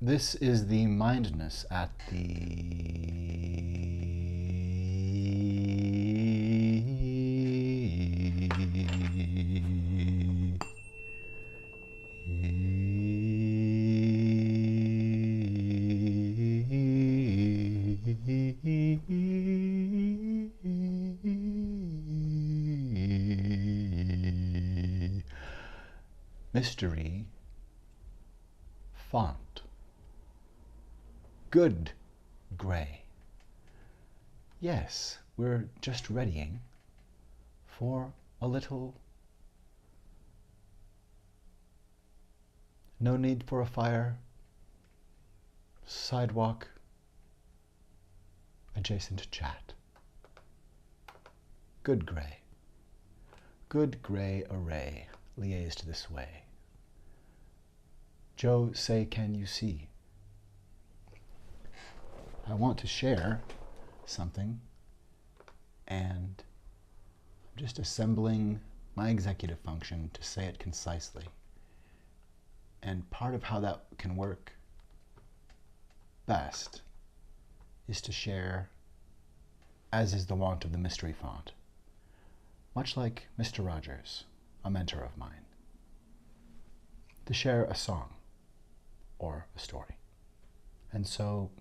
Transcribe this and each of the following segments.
This is the mindness at the mystery font. Good gray. Yes, we're just readying for a little. No need for a fire. Sidewalk adjacent chat. Good gray. Good gray array liaised this way. Joe, say, can you see? I want to share something, and I'm just assembling my executive function to say it concisely. And part of how that can work best is to share, as is the wont of the mystery font, much like Mr. Rogers, a mentor of mine, to share a song or a story. And so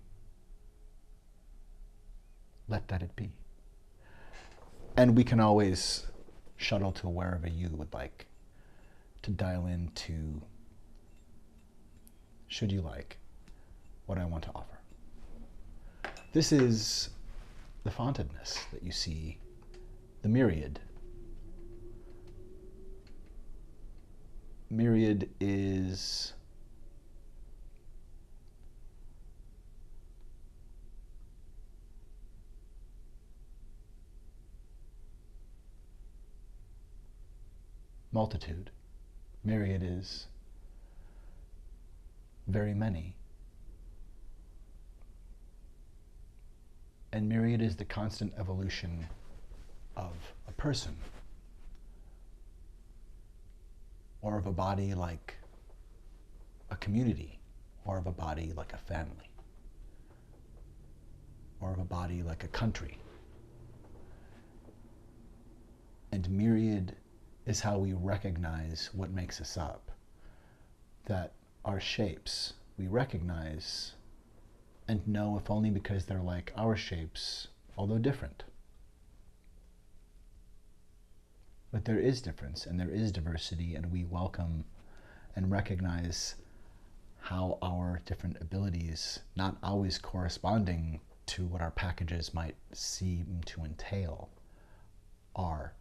let that it be. And we can always shuttle to wherever you would like to dial into, should you like, what I want to offer. This is the fontedness that you see, the myriad. Myriad is multitude. Myriad is very many. And myriad is the constant evolution of a person, or of a body like a community, or of a body like a family, or of a body like a country. And myriad is how we recognize what makes us up. That our shapes we recognize and know, if only because they're like our shapes, although different. But there is difference and there is diversity, and we welcome and recognize how our different abilities, not always corresponding to what our packages might seem to entail, are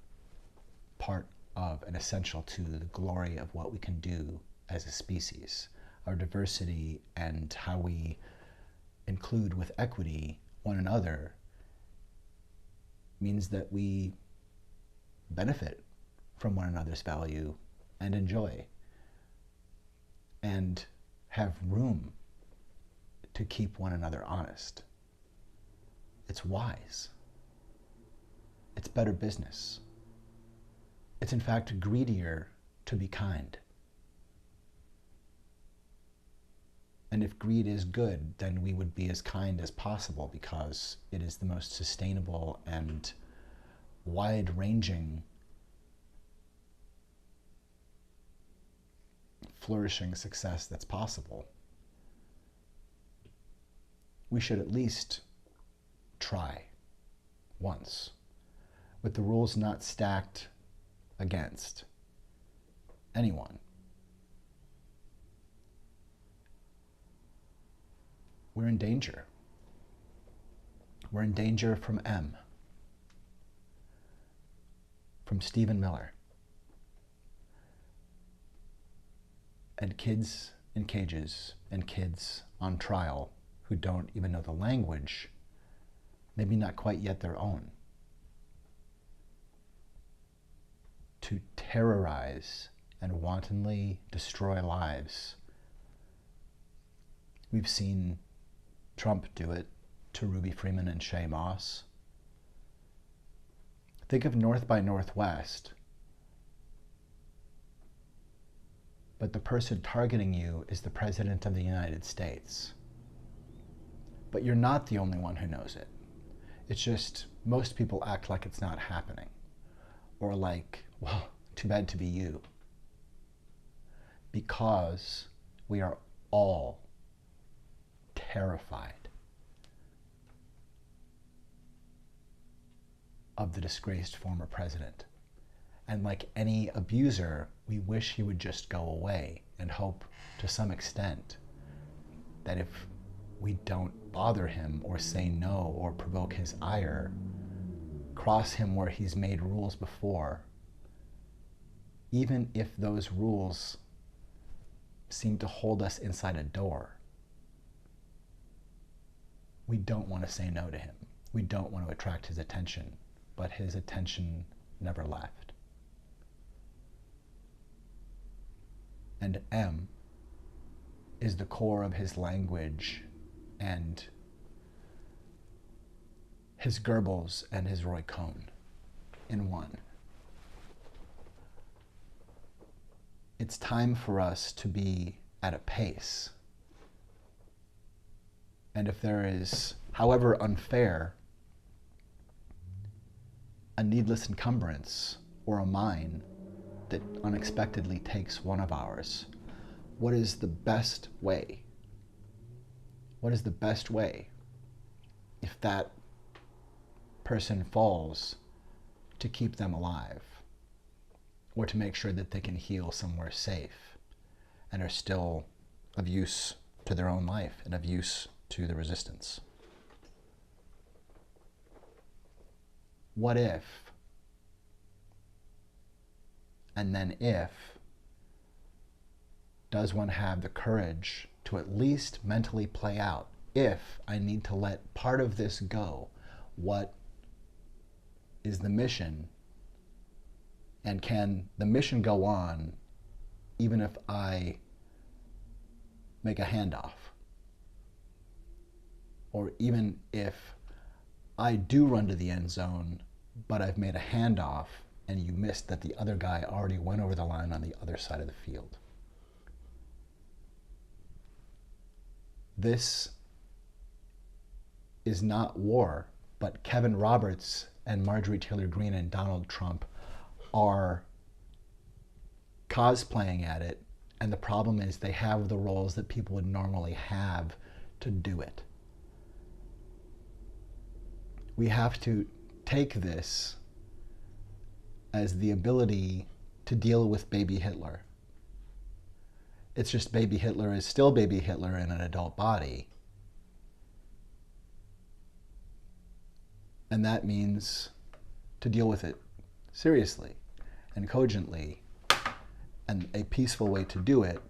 part of and essential to the glory of what we can do as a species. Our diversity and how we include with equity one another means that we benefit from one another's value and enjoy and have room to keep one another honest. It's wise. It's better business. It's in fact greedier to be kind. And if greed is good, then we would be as kind as possible, because it is the most sustainable and wide-ranging, flourishing success that's possible. We should at least try once, with the rules not stacked against anyone. We're in danger. We're in danger from M, from Stephen Miller. And kids in cages and kids on trial who don't even know the language, maybe not quite yet their own, to terrorize and wantonly destroy lives. We've seen Trump do it to Ruby Freeman and Shay Moss. Think of North by Northwest but the person targeting you is the President of the United States. But you're not the only one who knows it. It's just most people act like it's not happening. Or like, well, too bad to be you. Because we are all terrified of the disgraced former president. And like any abuser, we wish he would just go away and hope to some extent that if we don't bother him or say no or provoke his ire, cross him where he's made rules before, even if those rules seem to hold us inside a door, we don't want to say no to him. We don't want to attract his attention, but his attention never left. And M is the core of his language and his Goebbels and his Roy Cohn in one. It's time for us to be at a pace. And if there is, however unfair, a needless encumbrance or a mine that unexpectedly takes one of ours, what is the best way? What is the best way, if that person falls, to keep them alive, or to make sure that they can heal somewhere safe and are still of use to their own life and of use to the resistance? What if, and then if, does one have the courage to at least mentally play out, if I need to let part of this go, what is the mission, and can the mission go on even if I make a handoff? Or even if I do run to the end zone, but I've made a handoff and you missed that the other guy already went over the line on the other side of the field. This is not war, but Kevin Roberts and Marjorie Taylor Greene and Donald Trump are cosplaying at it, and the problem is they have the roles that people would normally have to do it. We have to take this as the ability to deal with baby Hitler. It's just baby Hitler is still baby Hitler in an adult body. And that means to deal with it seriously and cogently. And a peaceful way to do it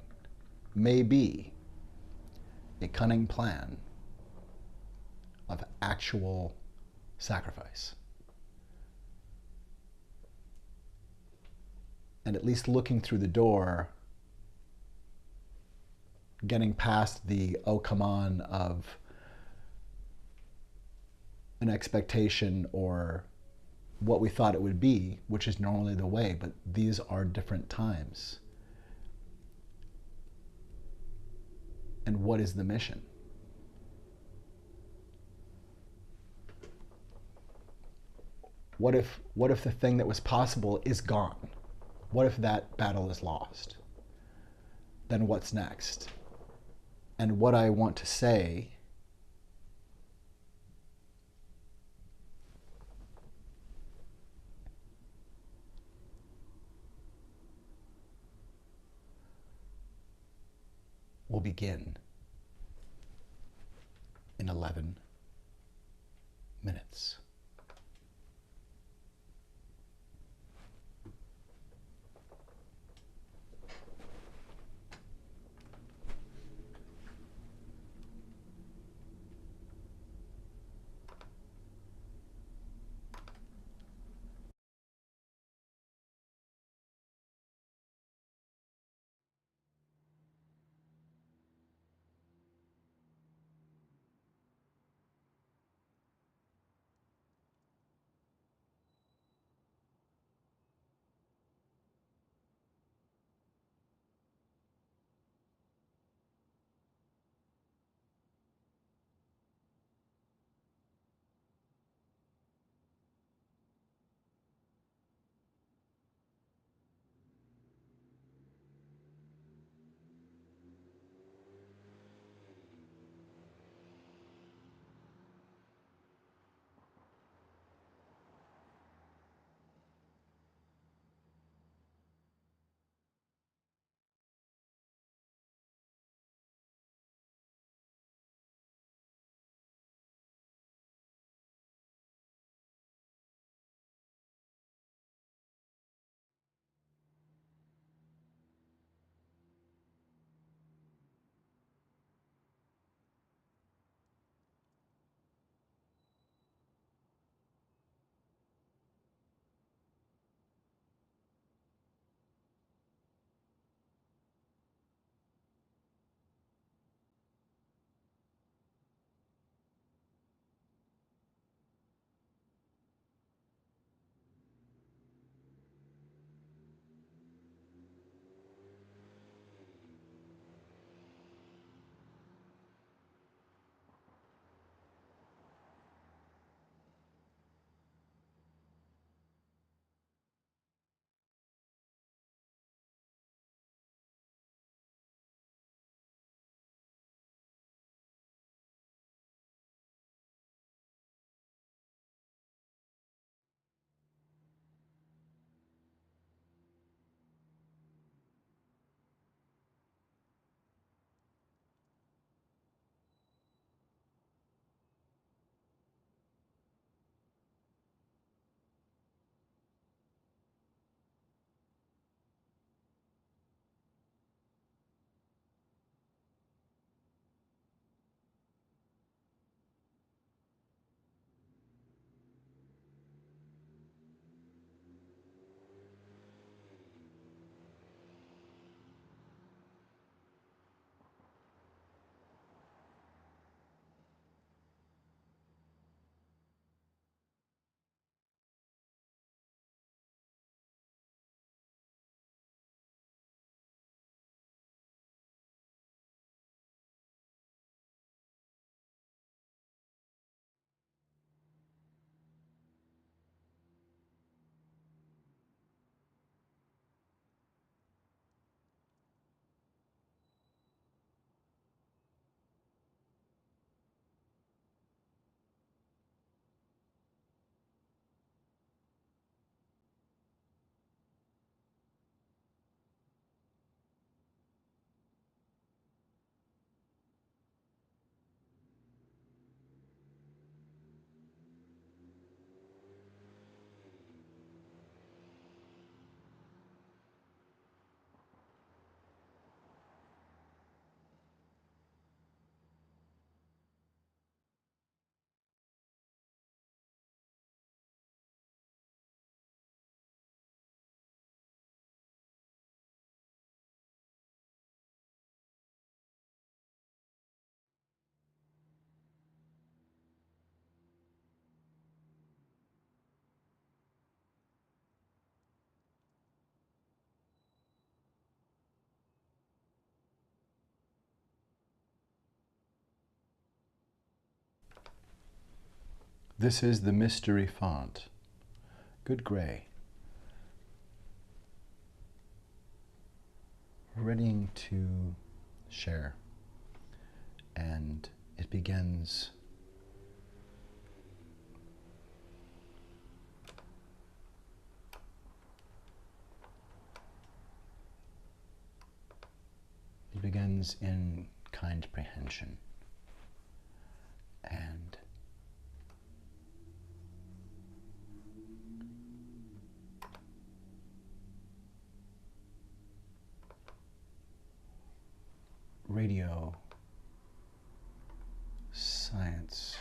may be a cunning plan of actual sacrifice. And at least looking through the door, getting past the oh come on of an expectation or what we thought it would be, which is normally the way, but these are different times. And what is the mission? What if the thing that was possible is gone? What if that battle is lost? Then what's next? And what I want to say will begin in 11 minutes. This is the mystery font. Good gray. Readying to share. And it begins in kind prehension. And radio, science,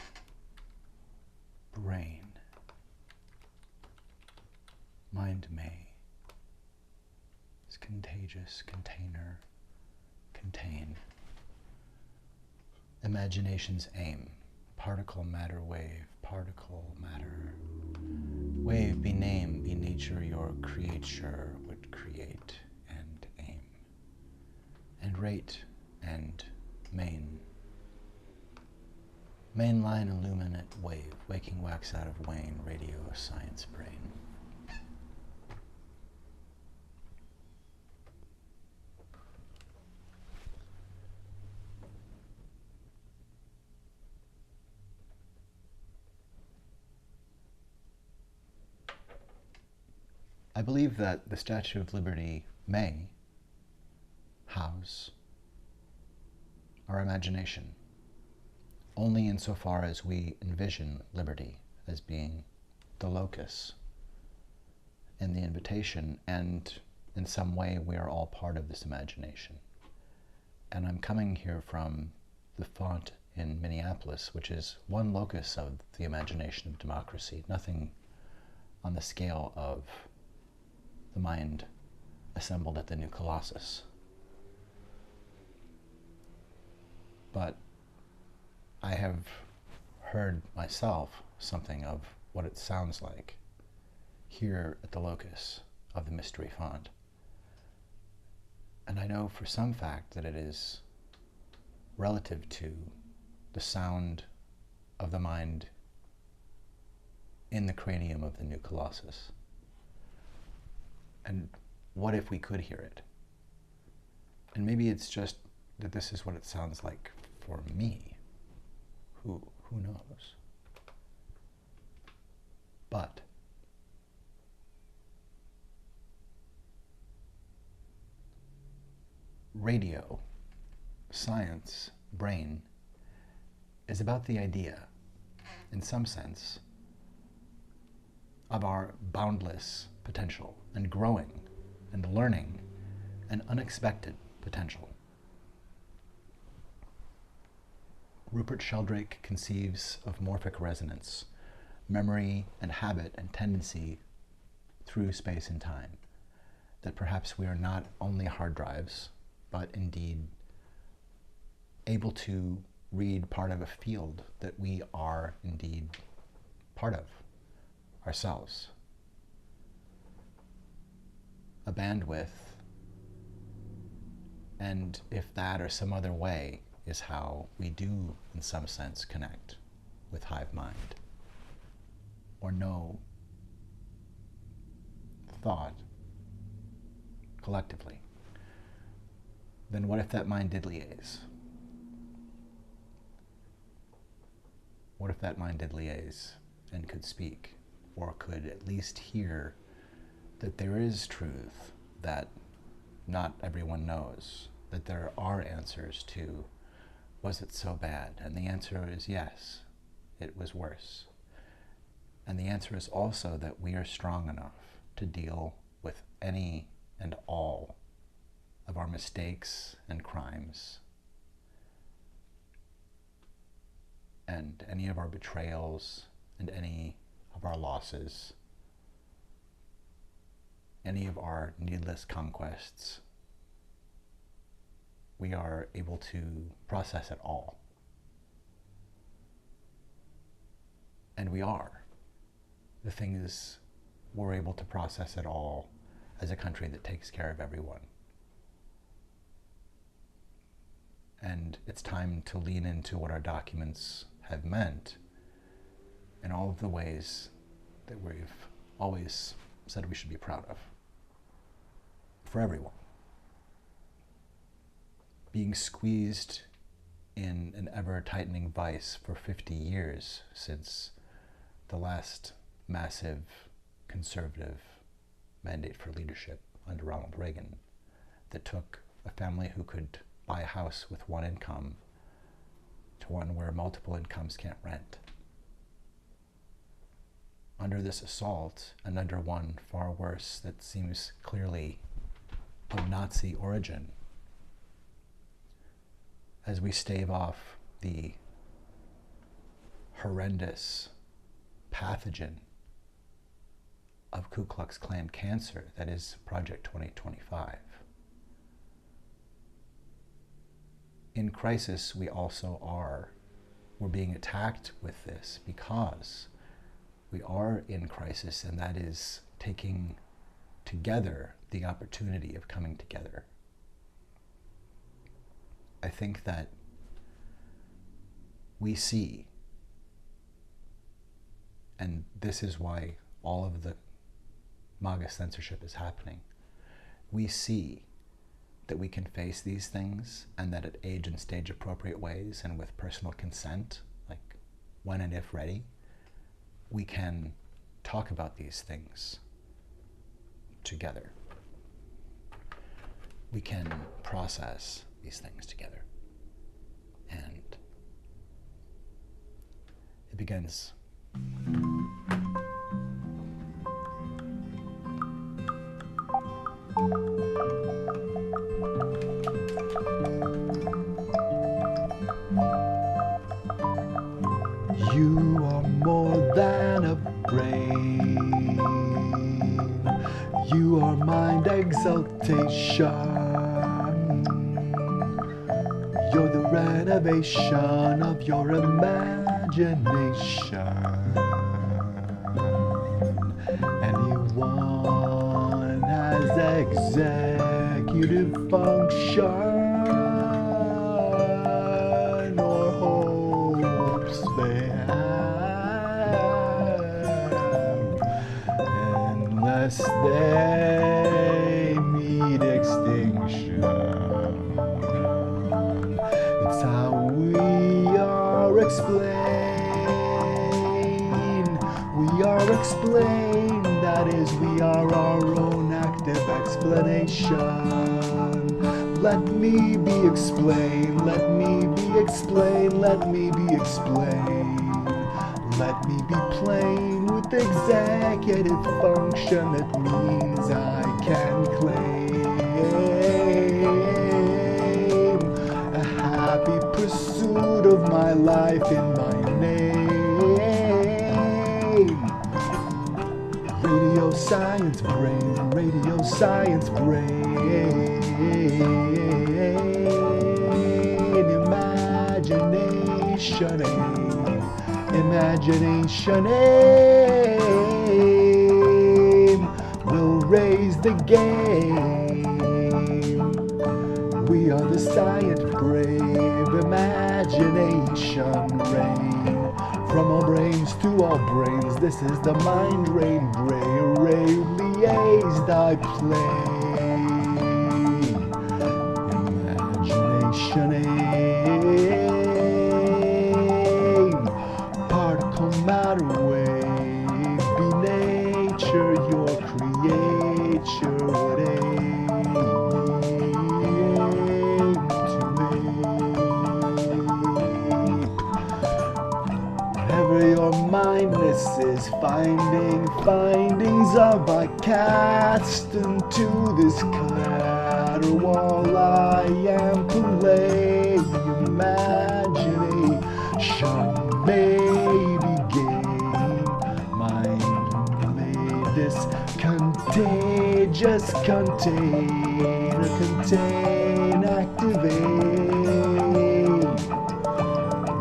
brain, mind may, is contagious, container, contain, imagination's aim, particle, matter, wave, particle, matter, wave, be name, be nature, your creature would create and aim, and rate, and main line, illuminate, wave, waking wax out of wane, radio, science, brain. I believe that the Statue of Liberty may house our imagination, only insofar as we envision liberty as being the locus and the invitation, and in some way we are all part of this imagination. And I'm coming here from the font in Minneapolis, which is one locus of the imagination of democracy, nothing on the scale of the mind assembled at the New Colossus. But I have heard myself something of what it sounds like here at the locus of the mystery font. And I know for some fact that it is relative to the sound of the mind in the cranium of the New Colossus. And what if we could hear it? And maybe it's just that this is what it sounds like for me. Who knows? But radio, science, brain is about the idea, in some sense, of our boundless potential and growing and learning and unexpected potential. Rupert Sheldrake conceives of morphic resonance, memory and habit and tendency through space and time, that perhaps we are not only hard drives, but indeed able to read part of a field that we are indeed part of ourselves. A bandwidth, and if that or some other way is how we do, in some sense, connect with hive mind, or know thought collectively, then what if that mind did liaise? What if that mind did liaise and could speak, or could at least hear that there is truth that not everyone knows, that there are answers to, was it so bad? And the answer is yes, it was worse. And the answer is also that we are strong enough to deal with any and all of our mistakes and crimes, and any of our betrayals, and any of our losses, any of our needless conquests. We are able to process it all. And we are. The thing is, we're able to process it all as a country that takes care of everyone. And it's time to lean into what our documents have meant in all of the ways that we've always said we should be proud of. For everyone. Being squeezed in an ever-tightening vice for 50 years since the last massive conservative mandate for leadership under Ronald Reagan that took a family who could buy a house with one income to one where multiple incomes can't rent. Under this assault, and under one far worse that seems clearly of Nazi origin, as we stave off the horrendous pathogen of Ku Klux Klan cancer that is Project 2025. In crisis, we're being attacked with this because we are in crisis, and that is taking together the opportunity of coming together. I think that we see, and this is why all of the MAGA censorship is happening, we see that we can face these things, and that at age and stage appropriate ways and with personal consent, like when and if ready, we can talk about these things together. We can process these things together. And it begins. You are more than a brain. You are mind exaltation. You're the renovation of your imagination. Anyone has executive function or hopes they have, unless they meet extinction. It's how we are explained. We are explained, that is, we are our own active explanation. Let me be explained, let me be explained, let me be explained. Let me be plain with executive function, that means I can claim a happy pursuit of my life in my name. Radio science brain, radio science brain. Imagination aim, imagination aim will raise the game. We are the science brave, imagination rain. From all brains to all brains, this is the mind rain bray, ray liaised I play. Imagination aim, particle matter wave, be nature your creature would aim to ape. Whatever your mindness is finding, findings of I cast into this clatter wall I am playing. Imagination may be game, mind made this contagious container, contain, activate.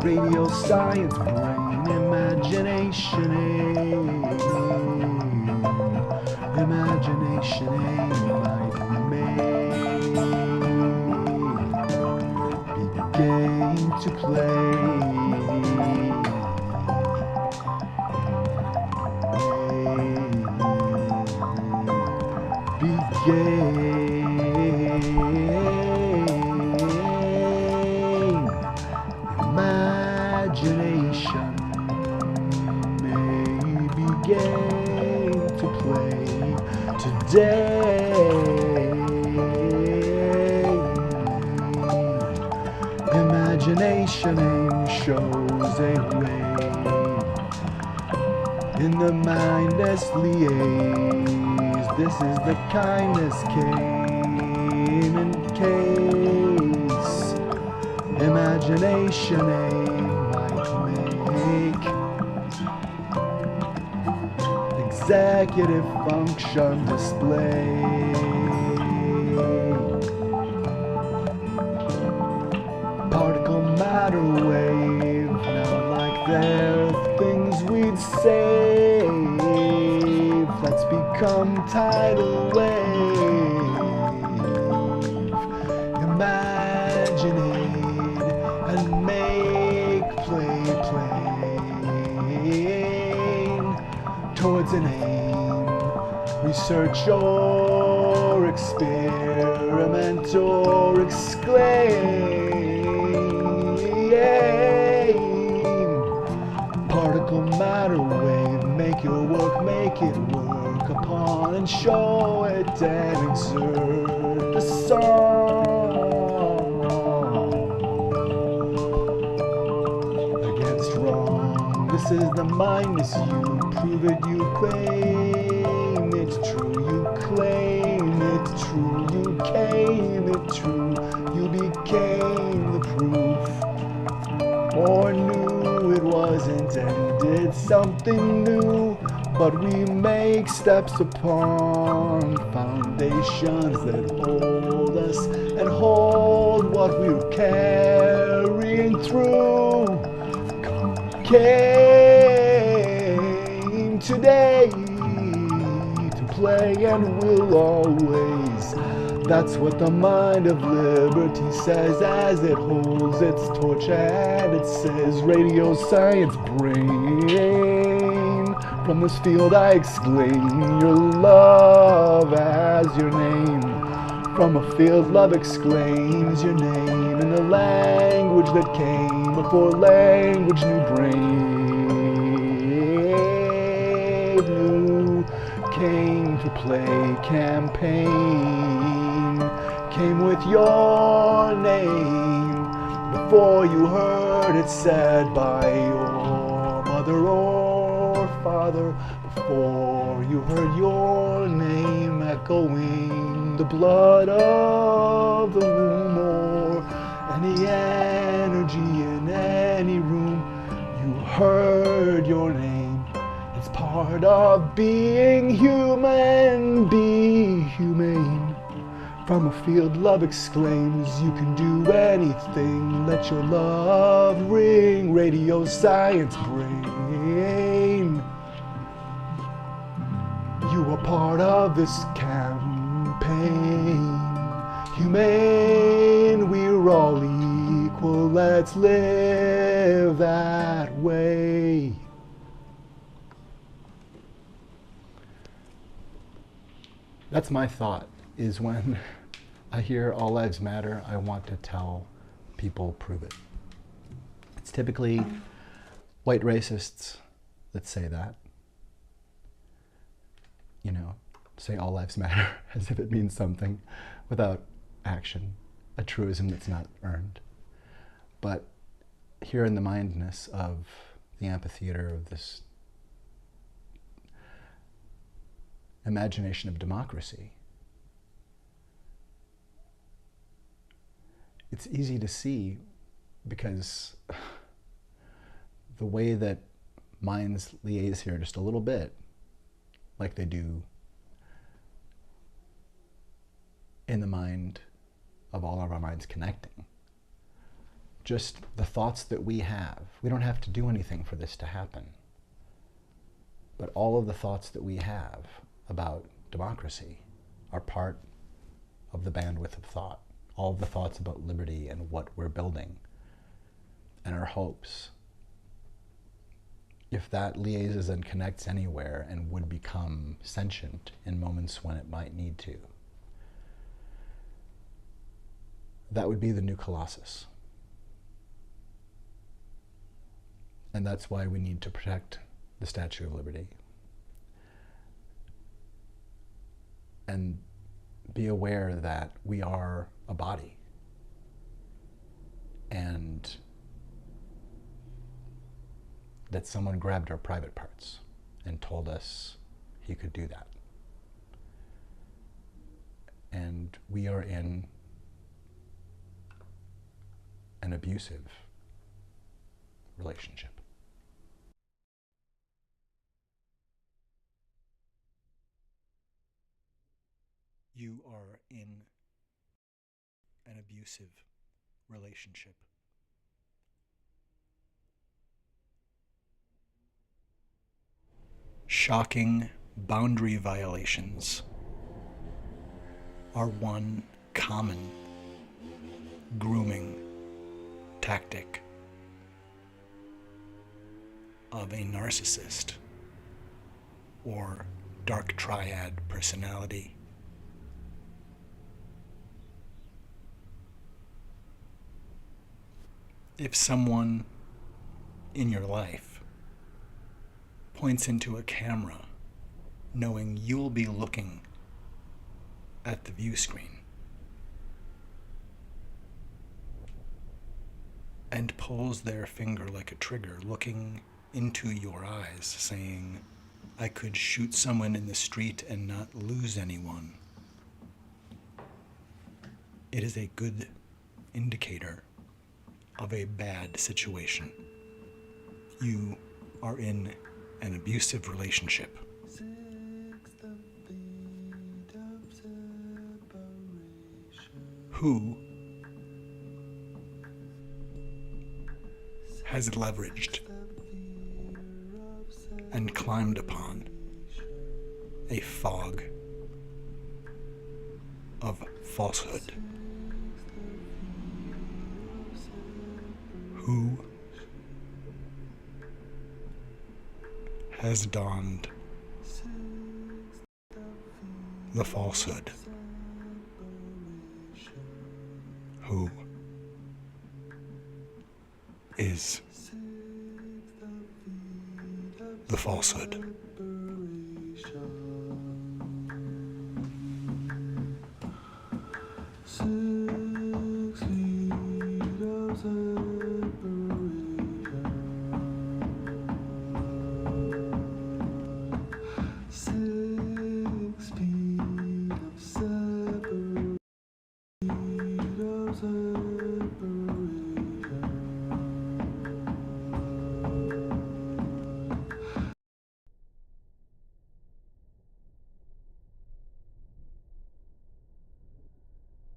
Radio science brain, imagination aim, imagination aim might make be game to play. day. Imagination shows a way in the mindless liaise. This is the kindness came in case imagination might make executive function display. Particle matter wave, now like they're things we'd save. Let's become tidal wave. Imagine it and make play plain towards an aim. Research or experiment or exclaim. Particle matter wave, make your work, make it work upon and show it and exert the song against wrong. This is the mindless you, prove it, you claim it's true, you claim it's true, you came it true, you became the proof, or knew it wasn't and did something new. But we make steps upon foundations that hold us and hold what we're carrying through. Came today to play and will always. That's what the mind of liberty says as it holds its torch and it says, radio science brain. From this field I exclaim your love as your name. From a field love exclaims your name in the language that came before language knew brave. New came to play campaign, came with your name before you heard it said by your mother or father, before you heard your name echoing the blood of the womb or any energy in any room. You heard your name. It's part of being human. Be humane. From a field love exclaims you can do anything. Let your love ring. Radio science brain. You are part of this campaign. Humane, we're all equal. Let's live that way. That's my thought, is when I hear all lives matter, I want to tell people, prove it. It's typically white racists that say that. You know, say all lives matter as if it means something without action, a truism that's not earned. But here in the mindness of the amphitheater of this imagination of democracy, it's easy to see, because the way that minds liaise here just a little bit, like they do in the mind of all of our minds connecting. Just the thoughts that we have. We don't have to do anything for this to happen. But all of the thoughts that we have about democracy are part of the bandwidth of thought. All of the thoughts about liberty and what we're building and our hopes. If that liaises and connects anywhere and would become sentient in moments when it might need to, that would be the new Colossus. And that's why we need to protect the Statue of Liberty. and be aware that we are a body, and that someone grabbed our private parts and told us he could do that. And we are in an abusive relationship. You are in an abusive relationship. Shocking boundary violations are one common grooming tactic of a narcissist or dark triad personality. If someone in your life points into a camera knowing you'll be looking at the view screen and pulls their finger like a trigger, looking into your eyes, saying, "I could shoot someone in the street and not lose anyone," it is a good indicator of a bad situation. You are in an abusive relationship. Who has leveraged and climbed upon a fog of falsehood? Who has donned the falsehood? Who is the falsehood?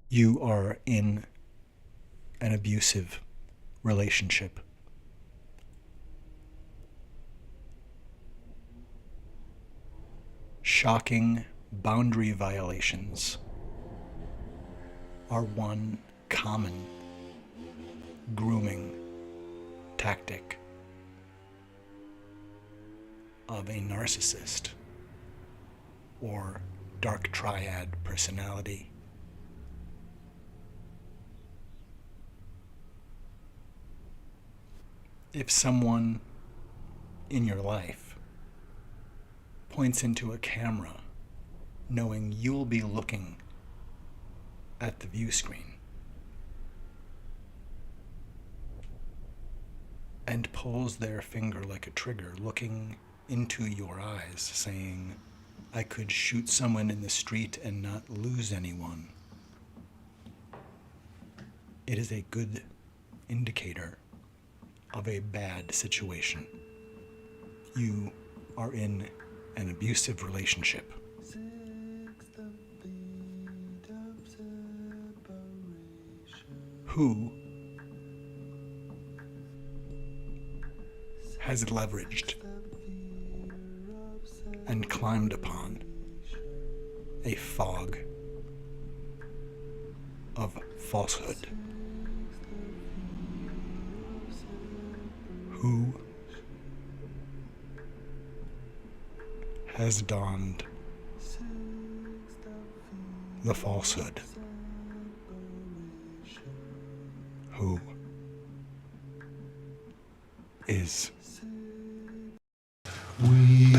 You are in an abusive relationship. Shocking boundary violations are one common grooming tactic of a narcissist or dark triad personality. If someone in your life points into a camera knowing you'll be looking at the view screen and pulls their finger like a trigger, looking into your eyes, saying, "I could shoot someone in the street and not lose anyone," it is a good indicator of a bad situation. You are in an abusive relationship. Who has leveraged and climbed upon a fog of falsehood? Who has donned the falsehood? Who is we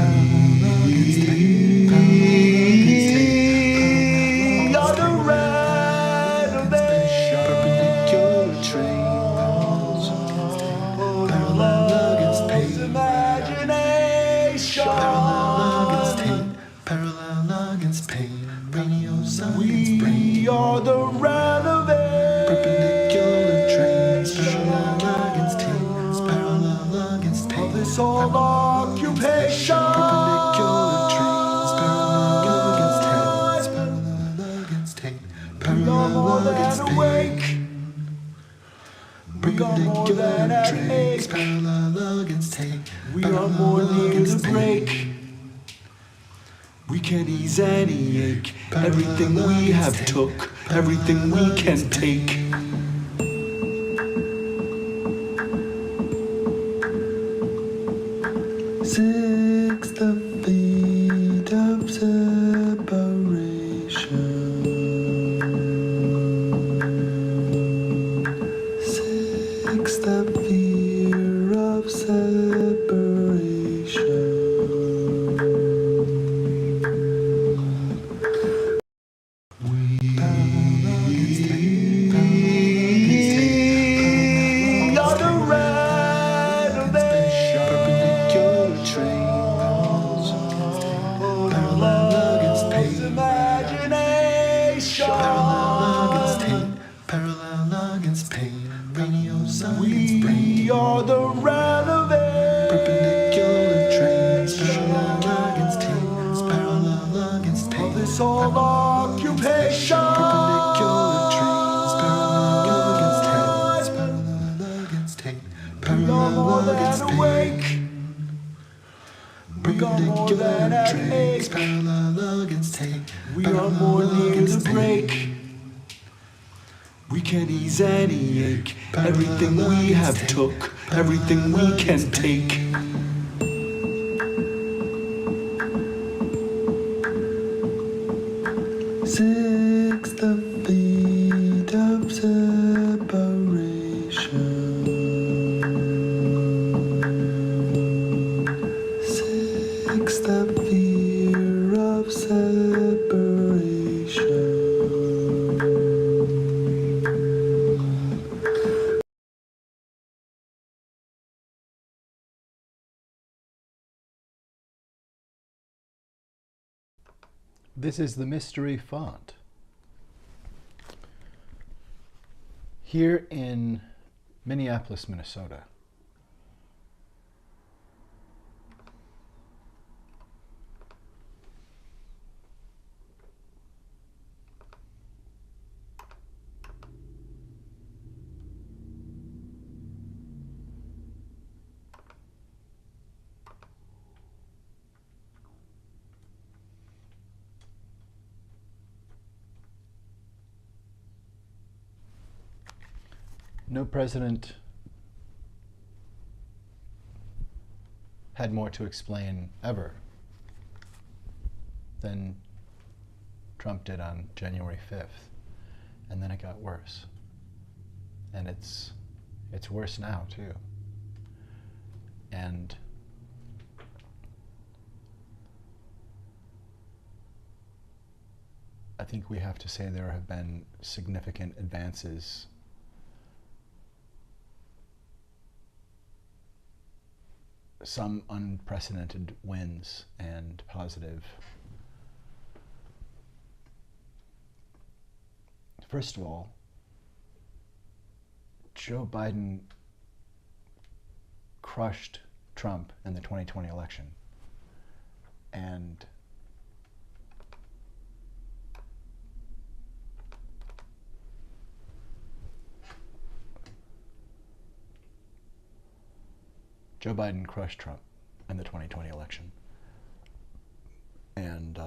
We got more than an ache. Parallel against tape. We are more near the break. We can ease any ache. Everything we have took, everything we can take. Six the feet of separation. Six the fear of separation. We are the relevant. Perpendicular trains, parallel against tape, parallel against tape. Of this whole occupation. Perpendicular trains, parallel against tape, parallel against tape, We are more parallel than against awake. tape. We got more than Perpendicular an trains, ache. parallel against tape, We are more parallel near the against tape. break. We can ease any ache. Everything we have took, everything we can take. Six the feet of separation. Six the fear of separation. This is the mystery font. Here in Minneapolis, Minnesota, no president had more to explain ever than Trump did on January 5th. And then it got worse. And it's worse now, too. And I think we have to say there have been significant advances some unprecedented wins and positive. First of all, Joe Biden crushed Trump in the 2020 election. And Joe Biden crushed Trump in the 2020 election. And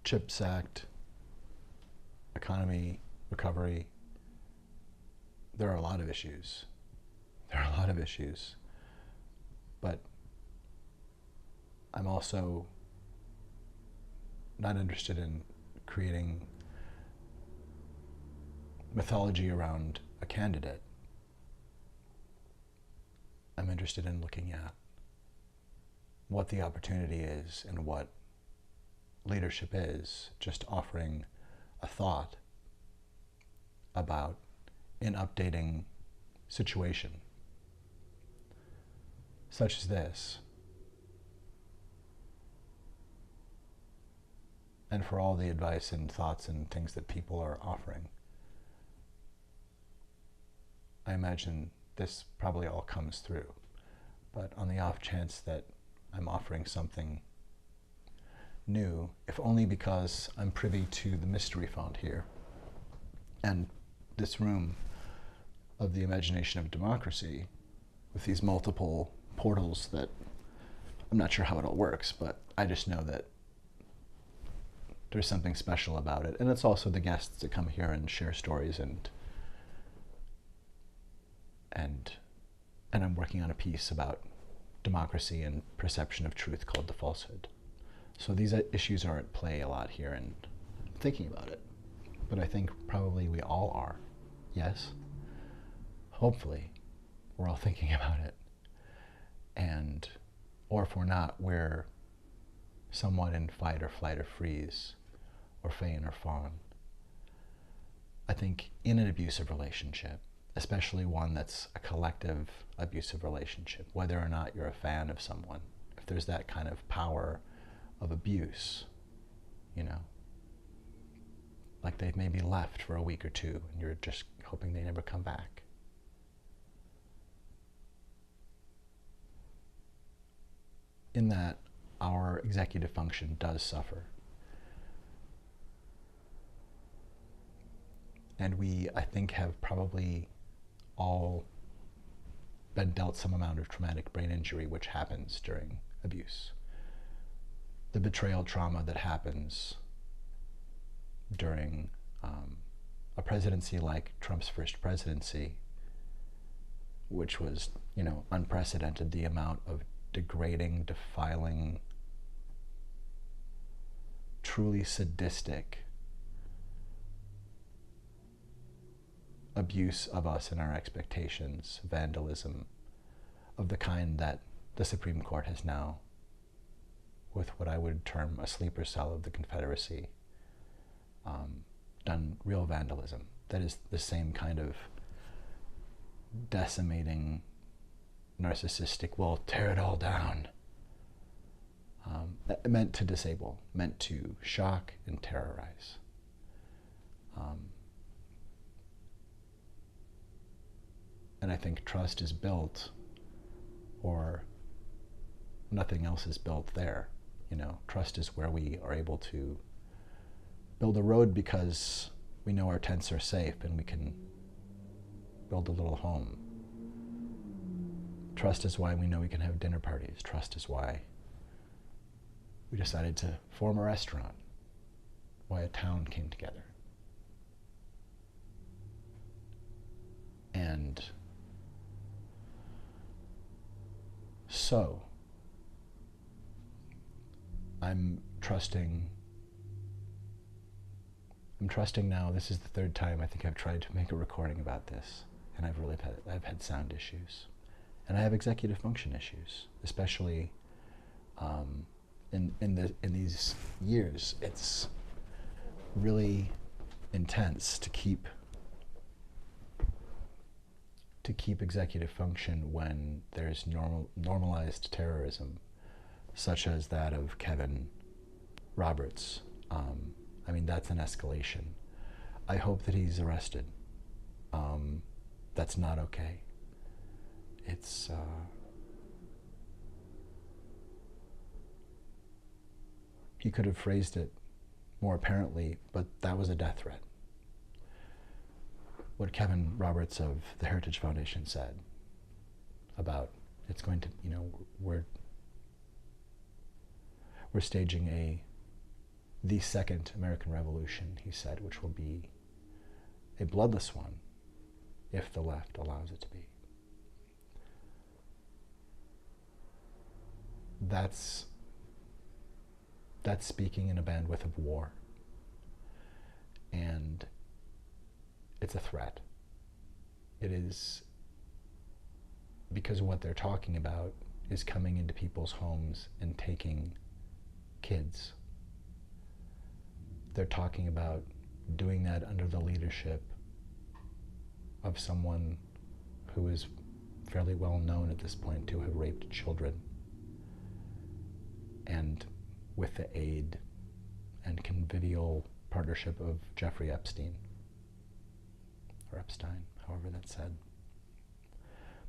CHIPS Act, economy, recovery, there are a lot of issues. There are a lot of issues. But I'm also not interested in creating mythology around a candidate. I'm interested in looking at what the opportunity is and what leadership is, just offering a thought about an updating situation such as this. And for all the advice and thoughts and things that people are offering. I imagine this probably all comes through. But on the off chance that I'm offering something new, if only because I'm privy to the mystery found here. And this room of the imagination of democracy, with these multiple portals that I'm not sure how it all works, but I just know that there's something special about it. And it's also the guests that come here and share stories, and I'm working on a piece about democracy and perception of truth called The FalseHood. So these issues are at play a lot here, and I'm thinking about it. But I think probably we all are. Yes? Hopefully, we're all thinking about it. And, or if we're not, we're somewhat in fight or flight or freeze, or feign or fawn. I think in an abusive relationship, especially one that's a collective abusive relationship, whether or not you're a fan of someone, if there's that kind of power of abuse, you know, like they've maybe left for a week or two and you're just hoping they never come back. In that, our executive function does suffer. And we, I think, have probably all been dealt some amount of traumatic brain injury, which happens during abuse. The betrayal trauma that happens during a presidency like Trump's first presidency, which was, you know, unprecedented, the amount of degrading, defiling, truly sadistic abuse of us and our expectations, vandalism of the kind that the Supreme Court has now, with what I would term a sleeper cell of the Confederacy, done real vandalism. That is the same kind of decimating, narcissistic, well, tear it all down, meant to disable, meant to shock and terrorize. And I think trust is built, or nothing else is built there. You know, trust is where we are able to build a road because we know our tents are safe and we can build a little home. Trust is why we know we can have dinner parties. Trust is why we decided to form a restaurant, why a town came together. And so, I'm trusting now. This is the third time I think I've tried to make a recording about this, and I've had sound issues, and I have executive function issues, especially in these years. It's really intense to keep executive function when there's normalized terrorism, such as that of Kevin Roberts. I mean, that's an escalation. I hope that he's arrested. That's not okay. It's he could have phrased it more apparently, but that was a death threat. What Kevin Roberts of the Heritage Foundation said about it's going to, you know, we're staging the second American Revolution, he said, which will be a bloodless one if the left allows it to be. That's speaking in a bandwidth of war. And it's a threat. It is because what they're talking about is coming into people's homes and taking kids. They're talking about doing that under the leadership of someone who is fairly well known at this point to have raped children, and with the aid and convivial partnership of Jeffrey Epstein, or Epstein, however that's said.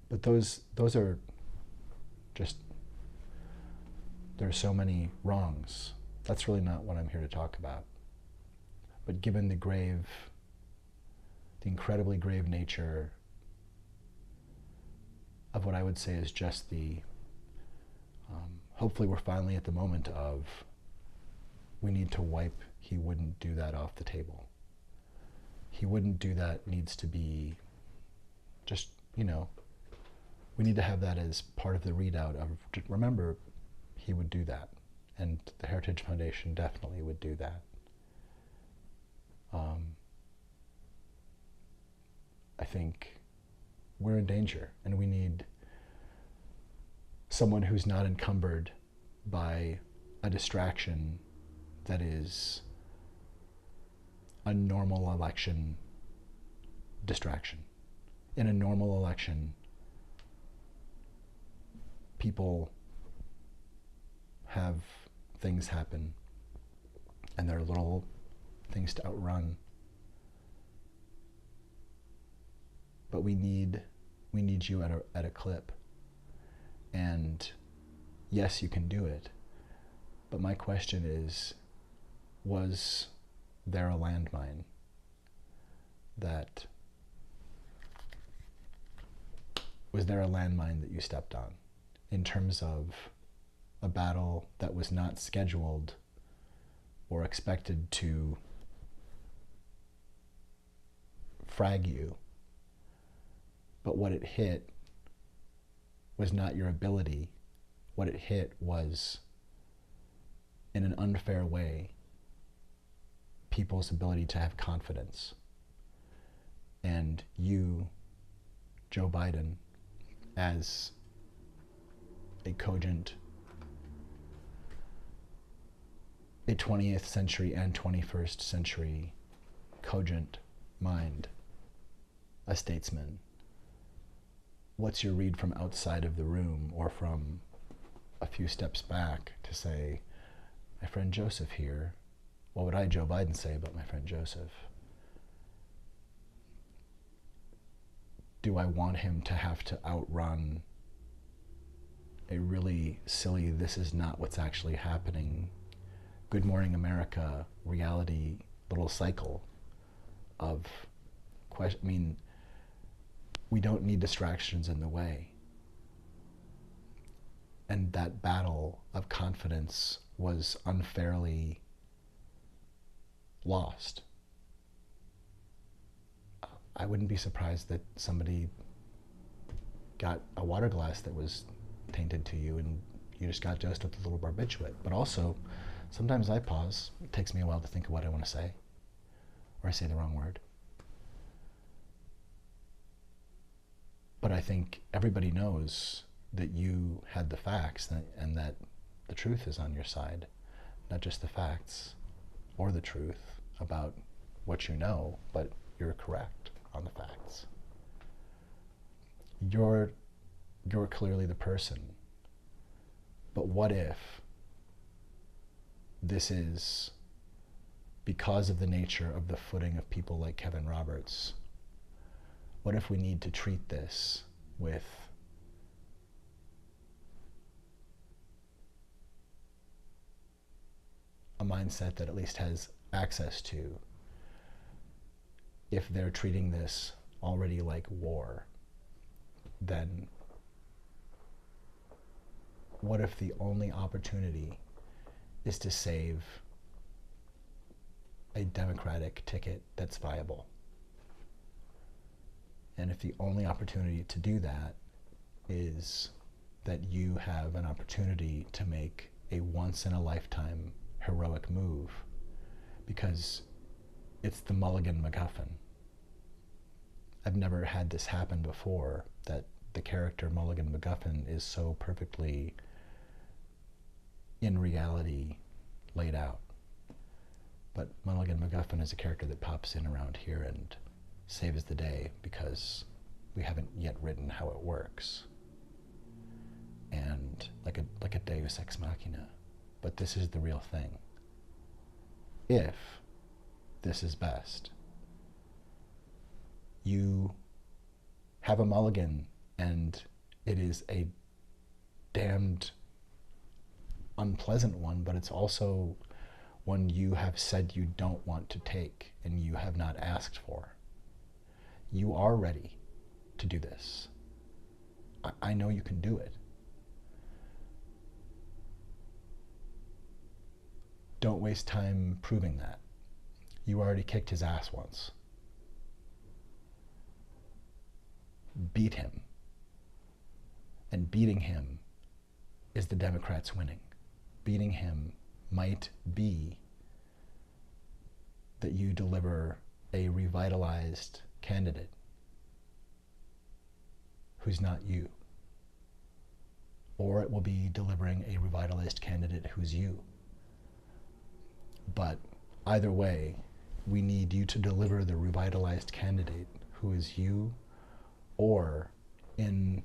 But those are just, there are so many wrongs That's really not what I'm here to talk about. But given the incredibly grave nature of what I would say is just hopefully we're finally at the moment of we need to wipe he wouldn't do that off the table. He wouldn't do that needs to be just, we need to have that as part of the readout of, remember, he would do that. And the Heritage Foundation definitely would do that. I think we're in danger, and we need someone who's not encumbered by a distraction that is a normal election distraction. In a normal election, people have things happen, and there are little things to outrun. But we need you at a clip. And yes, you can do it. But my question is, was there a landmine that you stepped on in terms of a battle that was not scheduled or expected to frag you, but what it hit was not your ability. What it hit was, in an unfair way, people's ability to have confidence. And you, Joe Biden, as a cogent, a 20th century and 21st century cogent mind, a statesman, what's your read from outside of the room or from a few steps back to say, my friend Joseph here, what would I, Joe Biden, say about my friend Joseph? Do I want him to have to outrun a really silly, this is not what's actually happening, Good Morning America reality little cycle of question? We don't need distractions in the way. And that battle of confidence was unfairly lost. I wouldn't be surprised that somebody got a water glass that was tainted to you and you just got dosed with a little barbiturate. But also, sometimes I pause. It takes me a while to think of what I want to say, or I say the wrong word. But I think everybody knows that you had the facts and that the truth is on your side. Not just the facts or the truth about what you know, but you're correct on the facts. You're clearly the person. But what if this is because of the nature of the footing of people like Kevin Roberts? What if we need to treat this with a mindset that at least has access to, if they're treating this already like war, then what if the only opportunity is to save a Democratic ticket that's viable? And if the only opportunity to do that is that you have an opportunity to make a once-in-a-lifetime heroic move, because it's the Mulligan McGuffin. I've never had this happen before, that the character Mulligan McGuffin is so perfectly, in reality, laid out. But Mulligan McGuffin is a character that pops in around here and saves the day because we haven't yet written how it works. And like a deus ex machina. But this is the real thing. If this is best, you have a mulligan, and it is a damned unpleasant one, but it's also one you have said you don't want to take and you have not asked for. You are ready to do this. I know you can do it. Don't waste time proving that. You already kicked his ass once. Beat him. And beating him is the Democrats winning. Beating him might be that you deliver a revitalized candidate who's not you. Or it will be delivering a revitalized candidate who's you. But either way, we need you to deliver the revitalized candidate who is you, or in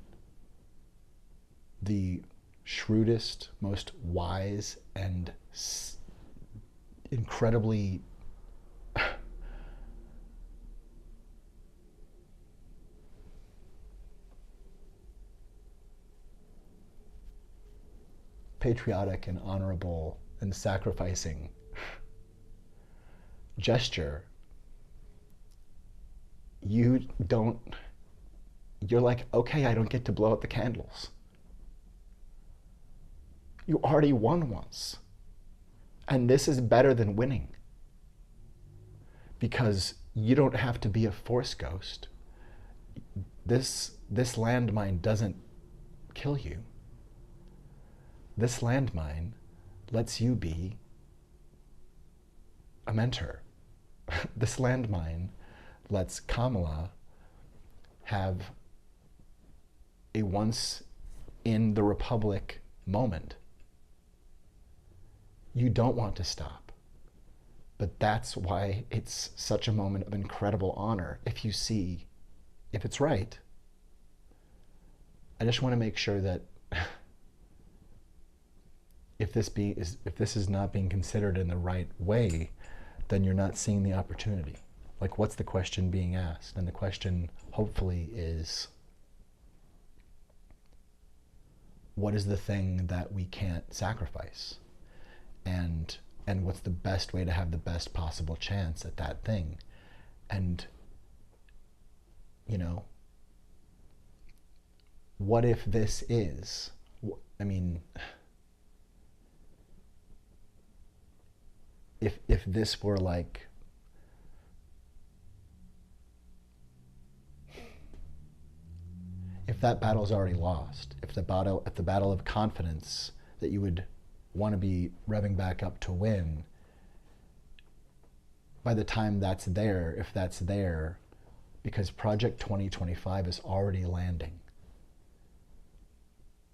the shrewdest, most wise, and incredibly patriotic and honorable and sacrificing gesture, you're like, okay, I don't get to blow out the candles. You already won once. And this is better than winning. Because you don't have to be a force ghost. This landmine doesn't kill you. This landmine lets you be a mentor. This landmine lets Kamala have a once in the Republic moment. You don't want to stop. But that's why it's such a moment of incredible honor if you see if it's right. I just want to make sure that if this is not being considered in the right way, then you're not seeing the opportunity. Like, what's the question being asked? And the question, hopefully, is, what is the thing that we can't sacrifice? And what's the best way to have the best possible chance at that thing? And, you know, what if this is, I mean, if this were like, if that battle's already lost, if the battle of confidence that you would want to be revving back up to win, by the time that's there, if that's there, because Project 2025 is already landing.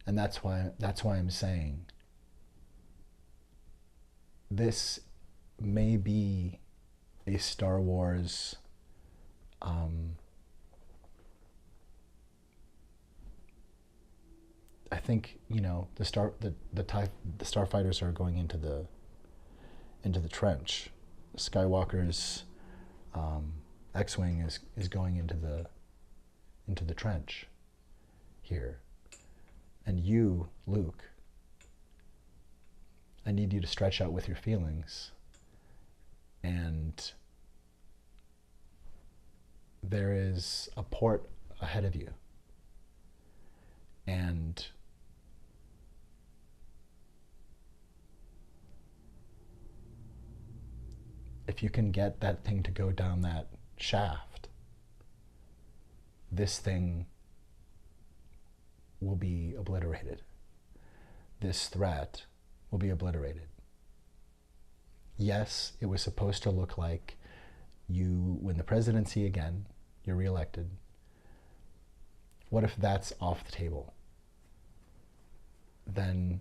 And that's why I'm saying this may be a Star Wars I think, you know, the starfighters are going into the trench. Skywalker's X-wing is going into the trench here. And you, Luke, I need you to stretch out with your feelings. And there is a port ahead of you. And if you can get that thing to go down that shaft, this thing will be obliterated. This threat will be obliterated. Yes, it was supposed to look like you win the presidency again, you're reelected. What if that's off the table? Then,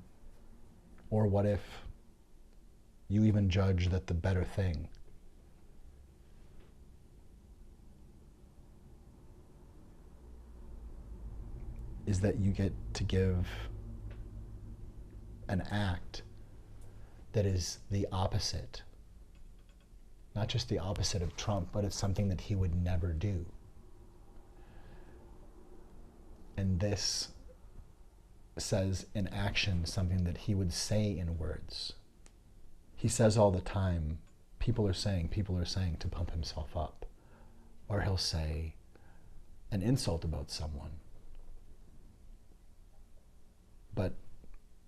or what if you even judge that the better thing is that you get to give an act that is the opposite, not just the opposite of Trump, but it's something that he would never do. And this says in action something that he would say in words. he says all the time, people are saying to pump himself up. Or he'll say an insult about someone, but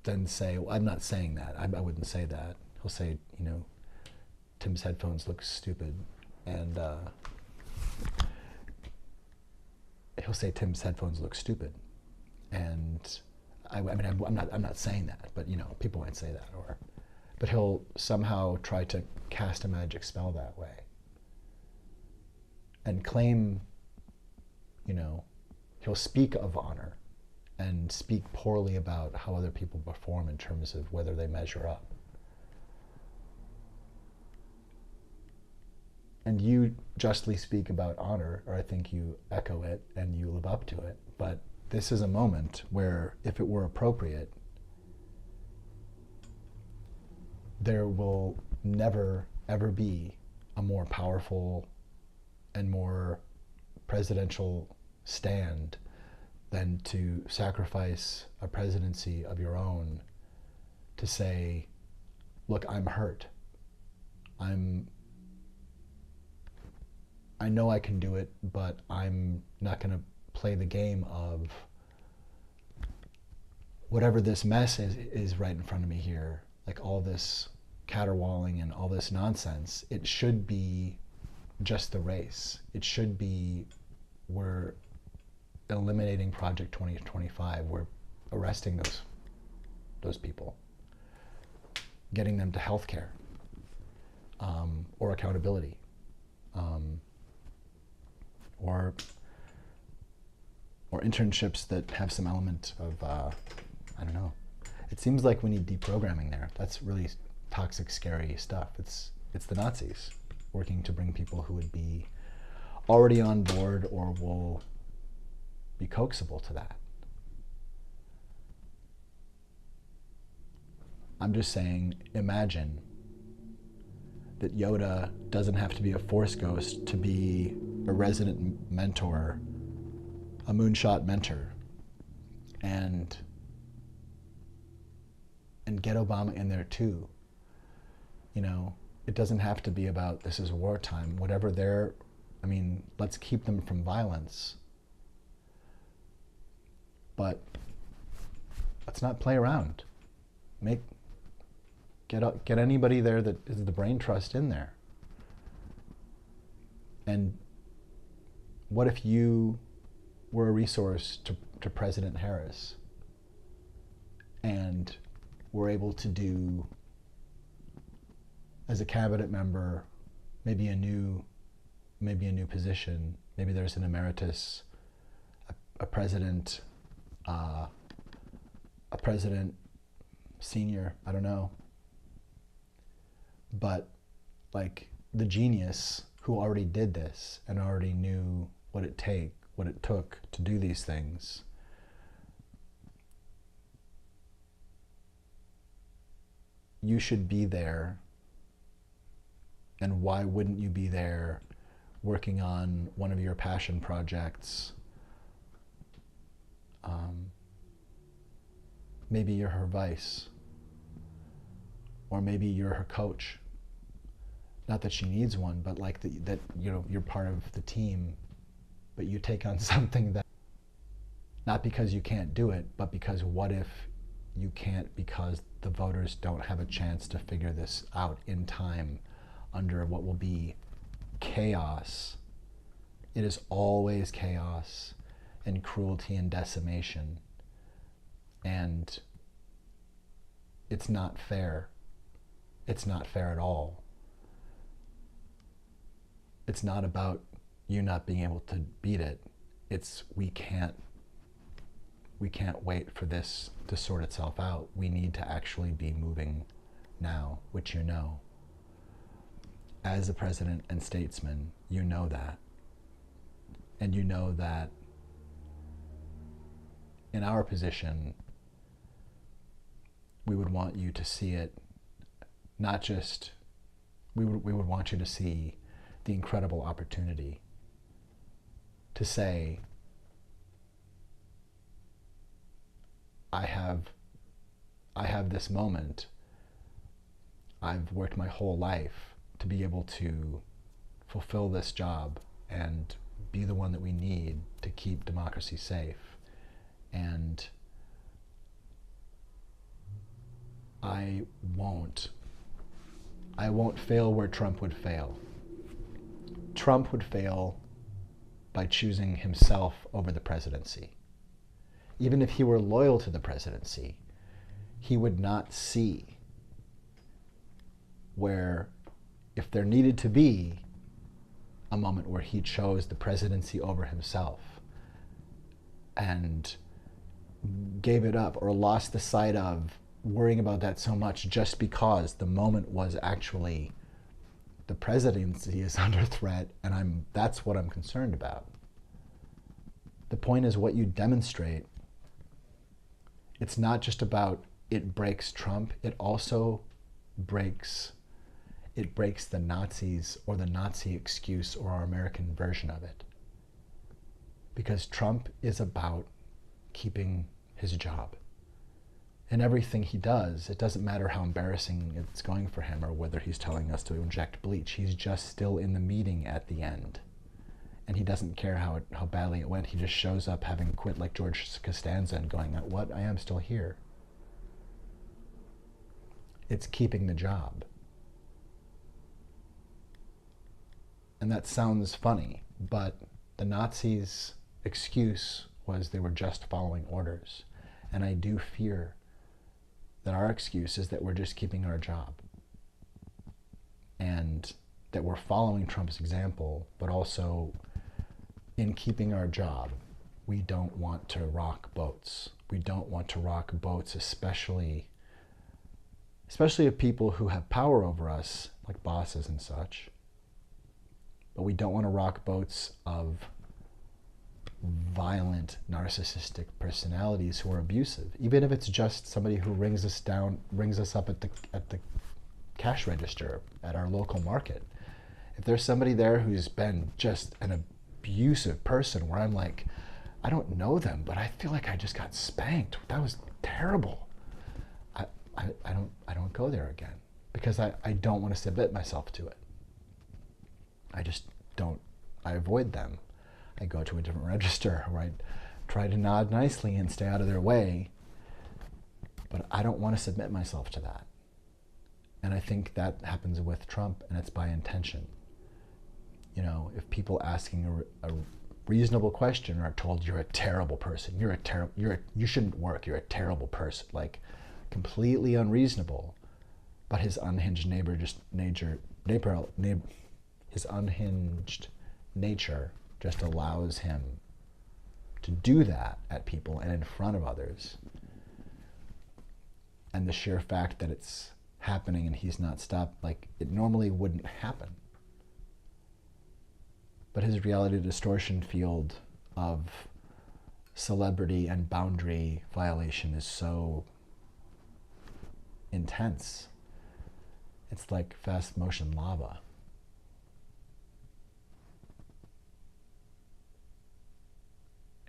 then say, well, I'm not saying that. I wouldn't say that. He'll say, you know, Tim's headphones look stupid. And he'll say Tim's headphones look stupid. And I mean, I'm not saying that, but you know, people might say that. But he'll somehow try to cast a magic spell that way. And claim, you know, he'll speak of honor and speak poorly about how other people perform in terms of whether they measure up. And you justly speak about honor, or I think you echo it and you live up to it. But this is a moment where, if it were appropriate, there will never, ever be a more powerful and more presidential stand than to sacrifice a presidency of your own to say, look, I'm hurt. I know I can do it, but I'm not going to play the game of whatever this mess is right in front of me here, like all this caterwauling and all this nonsense. It should be just the race. It should be, we're eliminating Project 2025. We're arresting those people, getting them to health care, or accountability, or internships that have some element of, I don't know. It seems like we need deprogramming there. That's really toxic, scary stuff. It's the Nazis working to bring people who would be already on board or will be coaxable to that. I'm just saying, imagine that Yoda doesn't have to be a Force ghost to be a resident mentor, a moonshot mentor, and get Obama in there too. You know, it doesn't have to be about this is wartime. Whatever they're, I mean, let's keep them from violence. But let's not play around. Get anybody there that is the brain trust in there. And what if you were a resource to President Harris and were able to do, as a cabinet member, maybe a new position, maybe there's an emeritus, a president, a president senior, I don't know. But like the genius who already did this and already knew what it took to do these things, you should be there. And why wouldn't you be there working on one of your passion projects? Maybe you're her vice, or maybe you're her coach. Not that she needs one, but like that you know, you're part of the team, but you take on something that, not because you can't do it, but because what if you can't, because the voters don't have a chance to figure this out in time under what will be chaos. It is always chaos and cruelty and decimation. And it's not fair. It's not fair at all. It's not about you not being able to beat it. It's we can't wait for this to sort itself out. We need to actually be moving now, which you know. As a president and statesman, you know that. And you know that in our position, we would want you to see it, not just, we would want you to see the incredible opportunity to say, I have this moment. I've worked my whole life to be able to fulfill this job and be the one that we need to keep democracy safe. And I won't fail where Trump would fail. Trump would fail by choosing himself over the presidency. Even if he were loyal to the presidency, he would not see where, if there needed to be a moment where he chose the presidency over himself and gave it up or lost the sight of worrying about that so much just because the moment was actually the presidency is under threat, and that's what I'm concerned about. The point is what you demonstrate. It's not just about it breaks Trump, it also breaks the Nazis or the Nazi excuse or our American version of it. Because Trump is about keeping his job. And everything he does, it doesn't matter how embarrassing it's going for him or whether he's telling us to inject bleach. He's just still in the meeting at the end. And he doesn't care how badly it went. He just shows up having quit like George Costanza and going, what? I am still here. It's keeping the job. And that sounds funny, but the Nazis' excuse was they were just following orders. And I do fear that our excuse is that we're just keeping our job. And that we're following Trump's example, but also in keeping our job, we don't want to rock boats. We don't want to rock boats, especially of people who have power over us, like bosses and such. But we don't want to rock boats of violent, narcissistic personalities who are abusive, even if it's just somebody who rings us up at the cash register at our local market. If there's somebody there who's been just an abusive person where I'm like, I don't know them, but I feel like I just got spanked. That was terrible. I don't go there again because I don't want to submit myself to it. I just don't. I avoid them. I go to a different register where I try to nod nicely and stay out of their way, but I don't want to submit myself to that. And I think that happens with Trump, and it's by intention. You know, if people asking a reasonable question are told you're a terrible person, you shouldn't work, you're a terrible person, like completely unreasonable, but his unhinged nature just allows him to do that at people and in front of others. And the sheer fact that it's happening and he's not stopped, like, it normally wouldn't happen. But his reality distortion field of celebrity and boundary violation is so intense. It's like fast motion lava.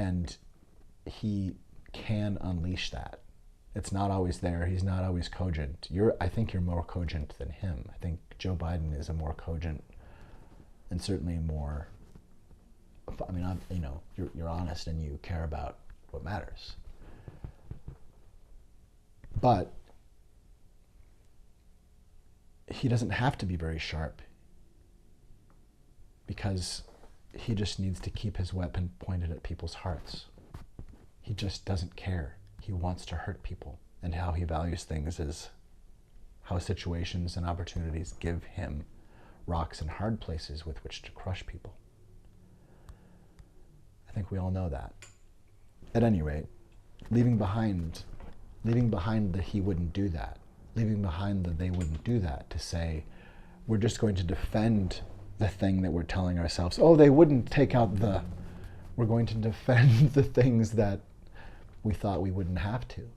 And he can unleash that. It's not always there. He's not always cogent. I think you're more cogent than him. I think Joe Biden is a more cogent and certainly more, I mean, you're honest and you care about what matters. But he doesn't have to be very sharp because he just needs to keep his weapon pointed at people's hearts. He just doesn't care. He wants to hurt people. And how he values things is how situations and opportunities give him rocks and hard places with which to crush people. I think we all know that. At any rate, leaving behind the he wouldn't do that, leaving behind the they wouldn't do that, to say, we're just going to defend the thing that we're telling ourselves, oh, they wouldn't take out the, we're going to defend the things that we thought we wouldn't have to.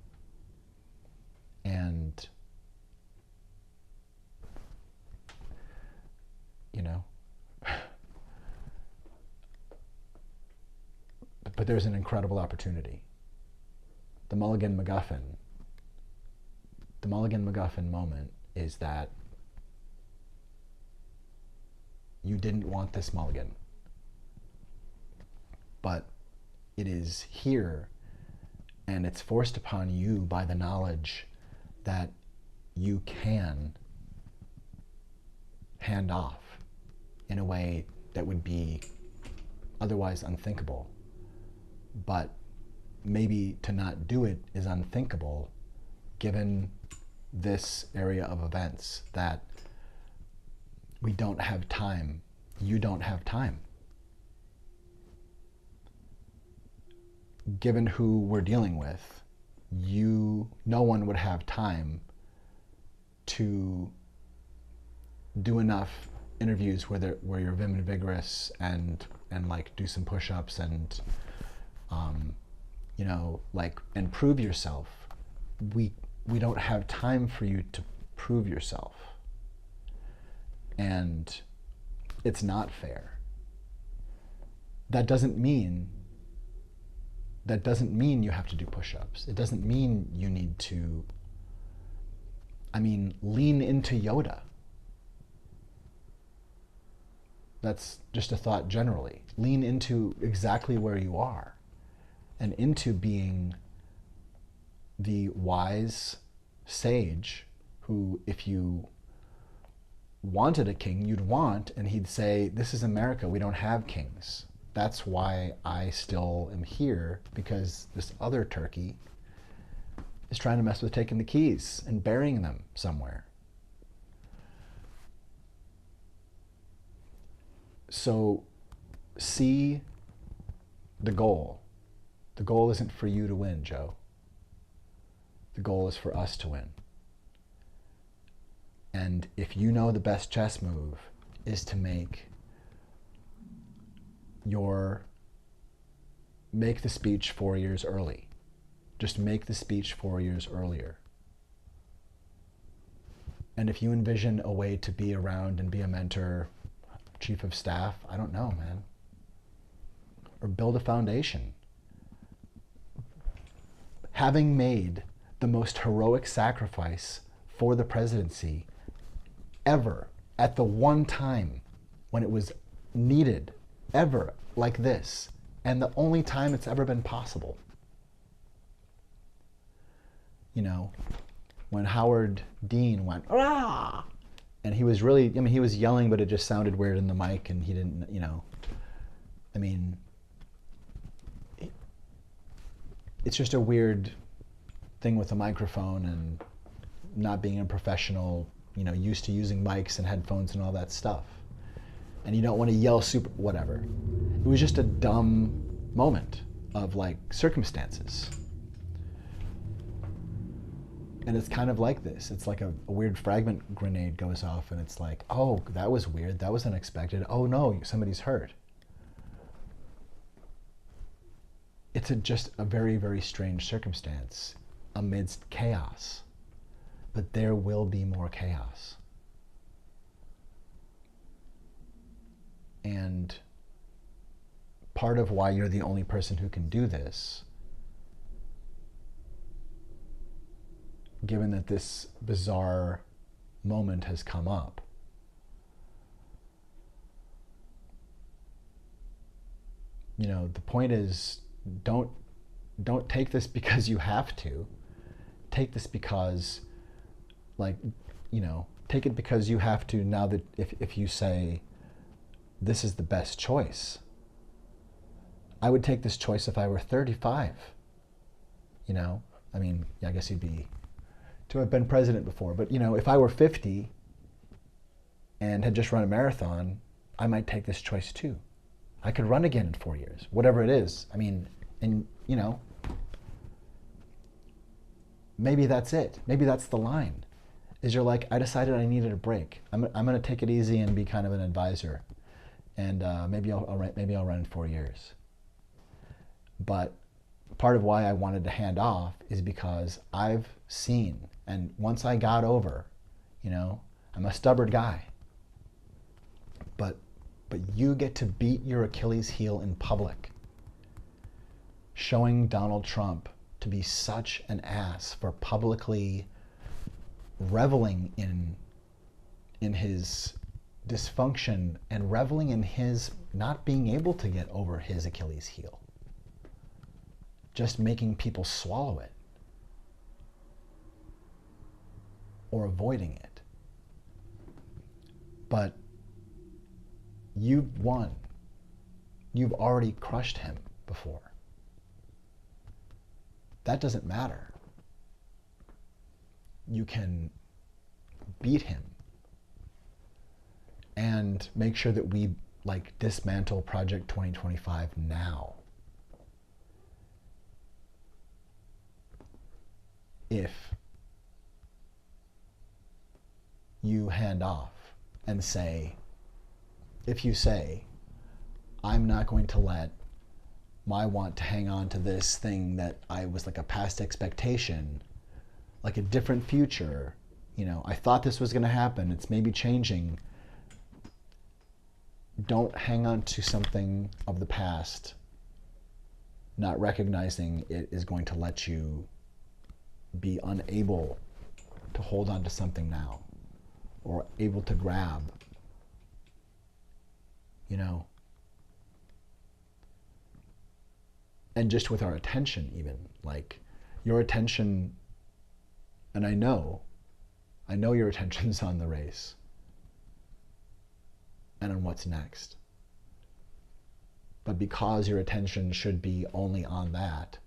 And, you know, but there's an incredible opportunity. The Mulligan McGuffin moment is that you didn't want this mulligan. But it is here, and it's forced upon you by the knowledge that you can hand off in a way that would be otherwise unthinkable. But maybe to not do it is unthinkable given this area of events, that we don't have time. You don't have time. Given who we're dealing with, no one would have time to do enough interviews where you're vim and vigorous and like do some push-ups and and prove yourself. We don't have time for you to prove yourself, and it's not fair. That doesn't mean you have to do push-ups. It doesn't mean you need to, lean into Yoda. That's just a thought generally. Lean into exactly where you are and into being the wise sage who, if you wanted a king, you'd want, and he'd say, this is America, we don't have kings. That's why I still am here, because this other turkey is trying to mess with taking the keys and burying them somewhere. So see the goal. The goal isn't for you to win, Joe. The goal is for us to win. And if you know the best chess move is to make the speech 4 years early. Just make the speech 4 years earlier. And if you envision a way to be around and be a mentor, chief of staff, I don't know, man. Or build a foundation. Having made the most heroic sacrifice for the presidency ever, at the one time when it was needed, ever, like this, and the only time it's ever been possible. When Howard Dean went, "Rah!" and he was really, he was yelling, but it just sounded weird in the mic, and he didn't, it's just a weird thing with a microphone and not being a professional, used to using mics and headphones and all that stuff. And you don't want to yell super, whatever. It was just a dumb moment of circumstances. And it's kind of like this. It's like a weird fragment grenade goes off, and it's like, oh, that was weird. That was unexpected. Oh no, somebody's hurt. It's just a very, very strange circumstance amidst chaos. But there will be more chaos. And part of why you're the only person who can do this, given that this bizarre moment has come up, the point is, don't take this because you have to. Take this because, take it because you have to, now that if you say, this is the best choice. I would take this choice if I were 35. I guess you'd be to have been president before, but if I were 50 and had just run a marathon, I might take this choice too. I could run again in 4 years, whatever it is. Maybe that's it. Maybe that's the line. Is you're like, I decided I needed a break. I'm going to take it easy and be kind of an advisor. And maybe I'll run in 4 years. But part of why I wanted to hand off is because I've seen, and once I got over, I'm a stubborn guy. But you get to beat your Achilles heel in public, showing Donald Trump to be such an ass for publicly reveling in his dysfunction and reveling in his not being able to get over his Achilles heel. Just making people swallow it or avoiding it. But you've won. You've already crushed him before. That doesn't matter. You can beat him and make sure that we dismantle Project 2025 now. If you hand off and say, if you say, I'm not going to let my want to hang on to this thing that I was like a past expectation, like a different future, I thought this was going to happen, it's maybe changing. Don't hang on to something of the past, not recognizing it is going to let you be unable to hold on to something now, or able to grab, And just with our attention even, your attention, and I know your attention's on the race and on what's next. But because your attention should be only on that,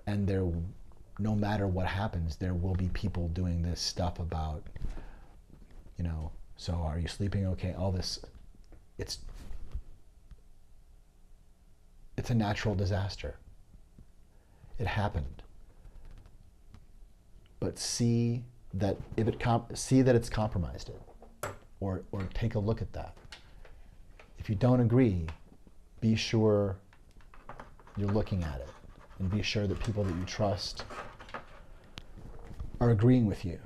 and no matter what happens, there will be people doing this stuff about, so are you sleeping okay? All this, it's a natural disaster. It happened. But see that it's compromised it, or take a look at that. If you don't agree, be sure you're looking at it, and be sure that people that you trust are agreeing with you.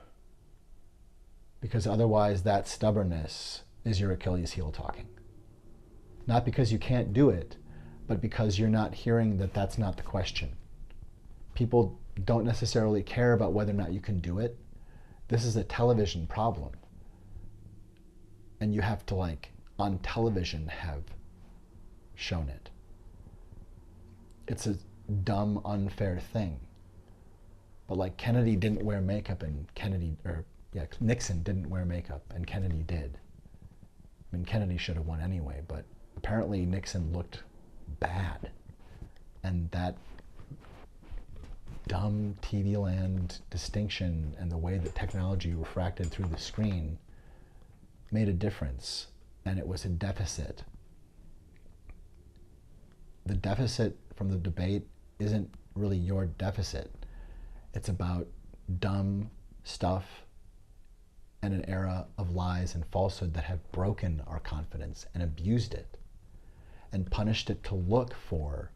Because otherwise that stubbornness is your Achilles heel talking. Not because you can't do it, but because you're not hearing that that's not the question. People don't necessarily care about whether or not you can do it. This is a television problem. And you have to, on television, have shown it. It's a dumb, unfair thing. But Kennedy didn't wear makeup and Nixon didn't wear makeup and Kennedy did. I mean, Kennedy should have won anyway, but apparently Nixon looked bad. And that dumb TV land distinction and the way that technology refracted through the screen made a difference, and it was a deficit. The deficit from the debate isn't really your deficit. It's about dumb stuff and an era of lies and falsehood that have broken our confidence and abused it and punished it to look for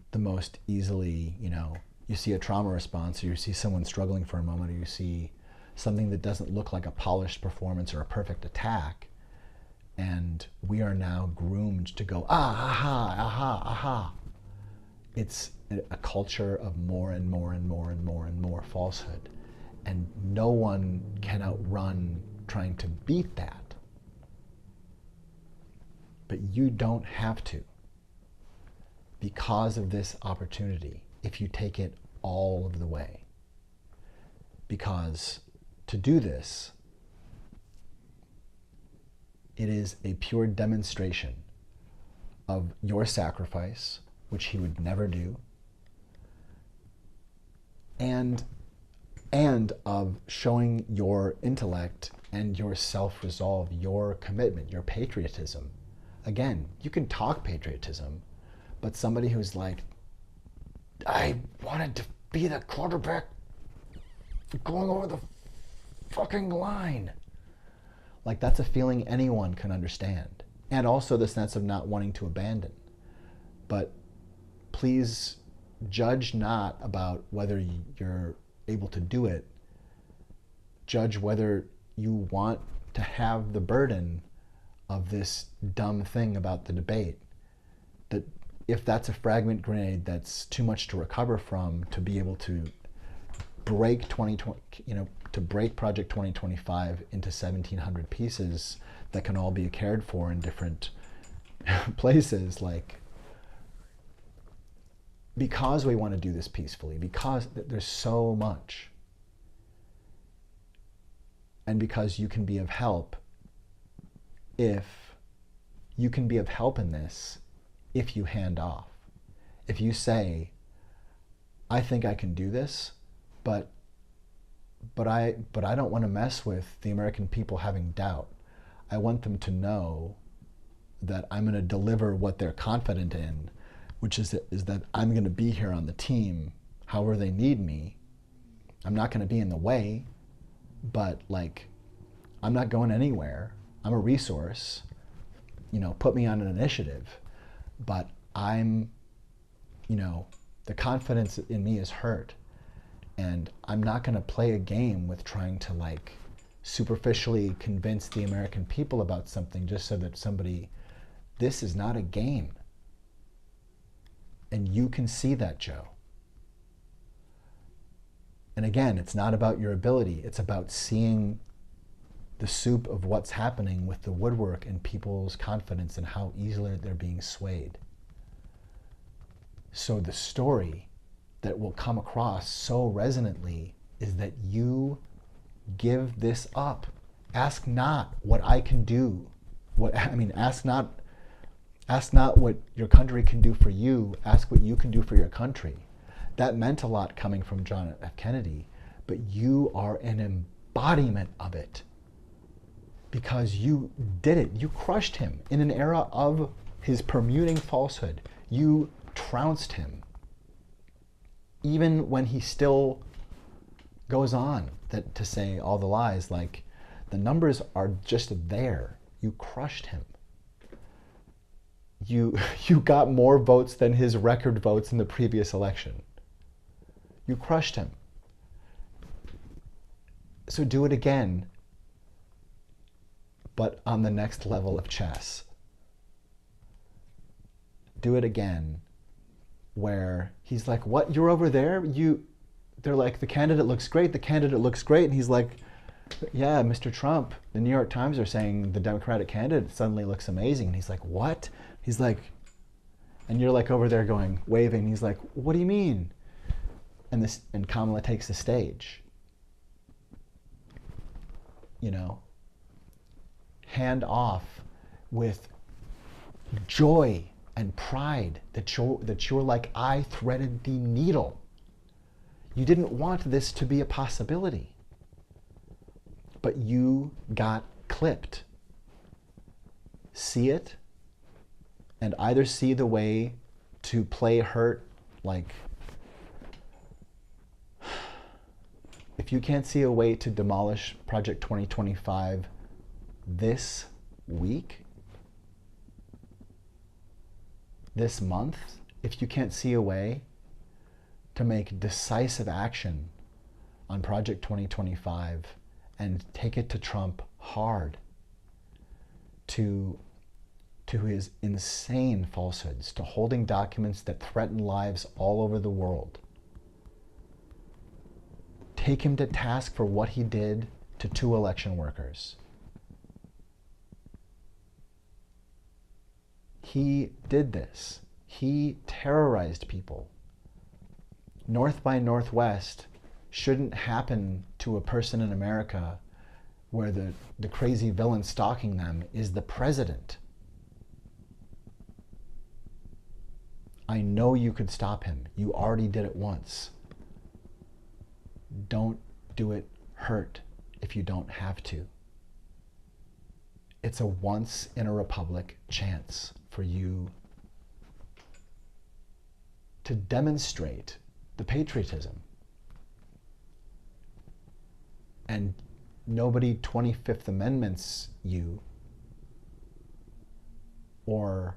the most easily, you see a trauma response, or you see someone struggling for a moment, or you see something that doesn't look like a polished performance or a perfect attack, and we are now groomed to go, aha, aha, aha. It's a culture of more and more and more and more and more falsehood, and no one can outrun trying to beat that. But you don't have to, because of this opportunity, if you take it all of the way. Because to do this, it is a pure demonstration of your sacrifice, which he would never do, and of showing your intellect and your self-resolve, your commitment, your patriotism. Again, you can talk patriotism, but somebody who's I wanted to be the quarterback going over the fucking line. That's a feeling anyone can understand. And also the sense of not wanting to abandon. But please judge not about whether you're able to do it. Judge whether you want to have the burden of this dumb thing about the debate. That if that's a fragment grenade that's too much to recover from, to be able to break 2020, to break Project 2025 into 1,700 pieces that can all be cared for in different places, like, because we want to do this peacefully, because there's so much, and because you can be of help if you can be of help in this if you hand off. If you say, I think I can do this, but I don't want to mess with the American people having doubt. I want them to know that I'm going to deliver what they're confident in, which is that I'm going to be here on the team however they need me. I'm not going to be in the way, but like, I'm not going anywhere. I'm a resource. You know, put me on an initiative, but I'm, you know, the confidence in me is hurt, and I'm not going to play a game with trying to like superficially convince the American people about something just so that somebody, this is not a game. And you can see that, Joe. And again, it's not about your ability, it's about seeing the soup of what's happening with the woodwork and people's confidence and how easily they're being swayed. So the story that will come across so resonantly is that you give this up. Ask not what I can do. Ask not what your country can do for you. Ask what you can do for your country. That meant a lot coming from John F. Kennedy, but you are an embodiment of it because you did it. You crushed him in an era of his permuting falsehood. You trounced him, even when he still goes on to say all the lies. Like, the numbers are just there. You crushed him. You got more votes than his record votes in the previous election. You crushed him. So do it again, but on the next level of chess. Do it again where he's like, what, you're over there? They're like, the candidate looks great, the candidate looks great. And he's like, yeah, Mr. Trump, the New York Times are saying the Democratic candidate suddenly looks amazing. And he's like, what? He's like, and you're like over there going, waving. He's like, what do you mean? And Kamala takes the stage. You know, hand off with joy and pride that you're like, I threaded the needle. You didn't want this to be a possibility, but you got clipped. See it, and either see the way to play hurt, like, if you can't see a way to demolish Project 2025 this week, this month, if you can't see a way to make decisive action on Project 2025 and take it to Trump hard, to his insane falsehoods, to holding documents that threaten lives all over the world. Take him to task for what he did to 2 election workers. He did this. He terrorized people. North by Northwest shouldn't happen to a person in America where the crazy villain stalking them is the president. I know you could stop him. You already did it once. Don't do it hurt if you don't have to. It's a once in a republic chance for you to demonstrate the patriotism. And nobody 25th Amendments you or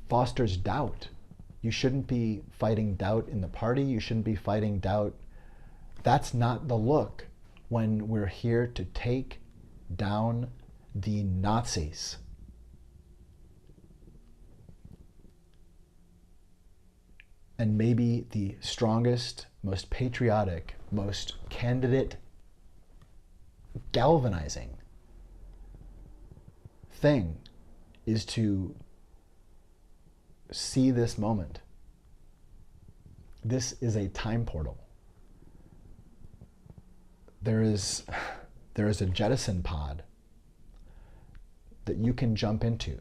fosters doubt. You shouldn't be fighting doubt in the party. You shouldn't be fighting doubt. That's not the look when we're here to take down the Nazis. And maybe the strongest, most patriotic most candidate, galvanizing thing is to see this moment. This is a time portal. There is a jettison pod that you can jump into.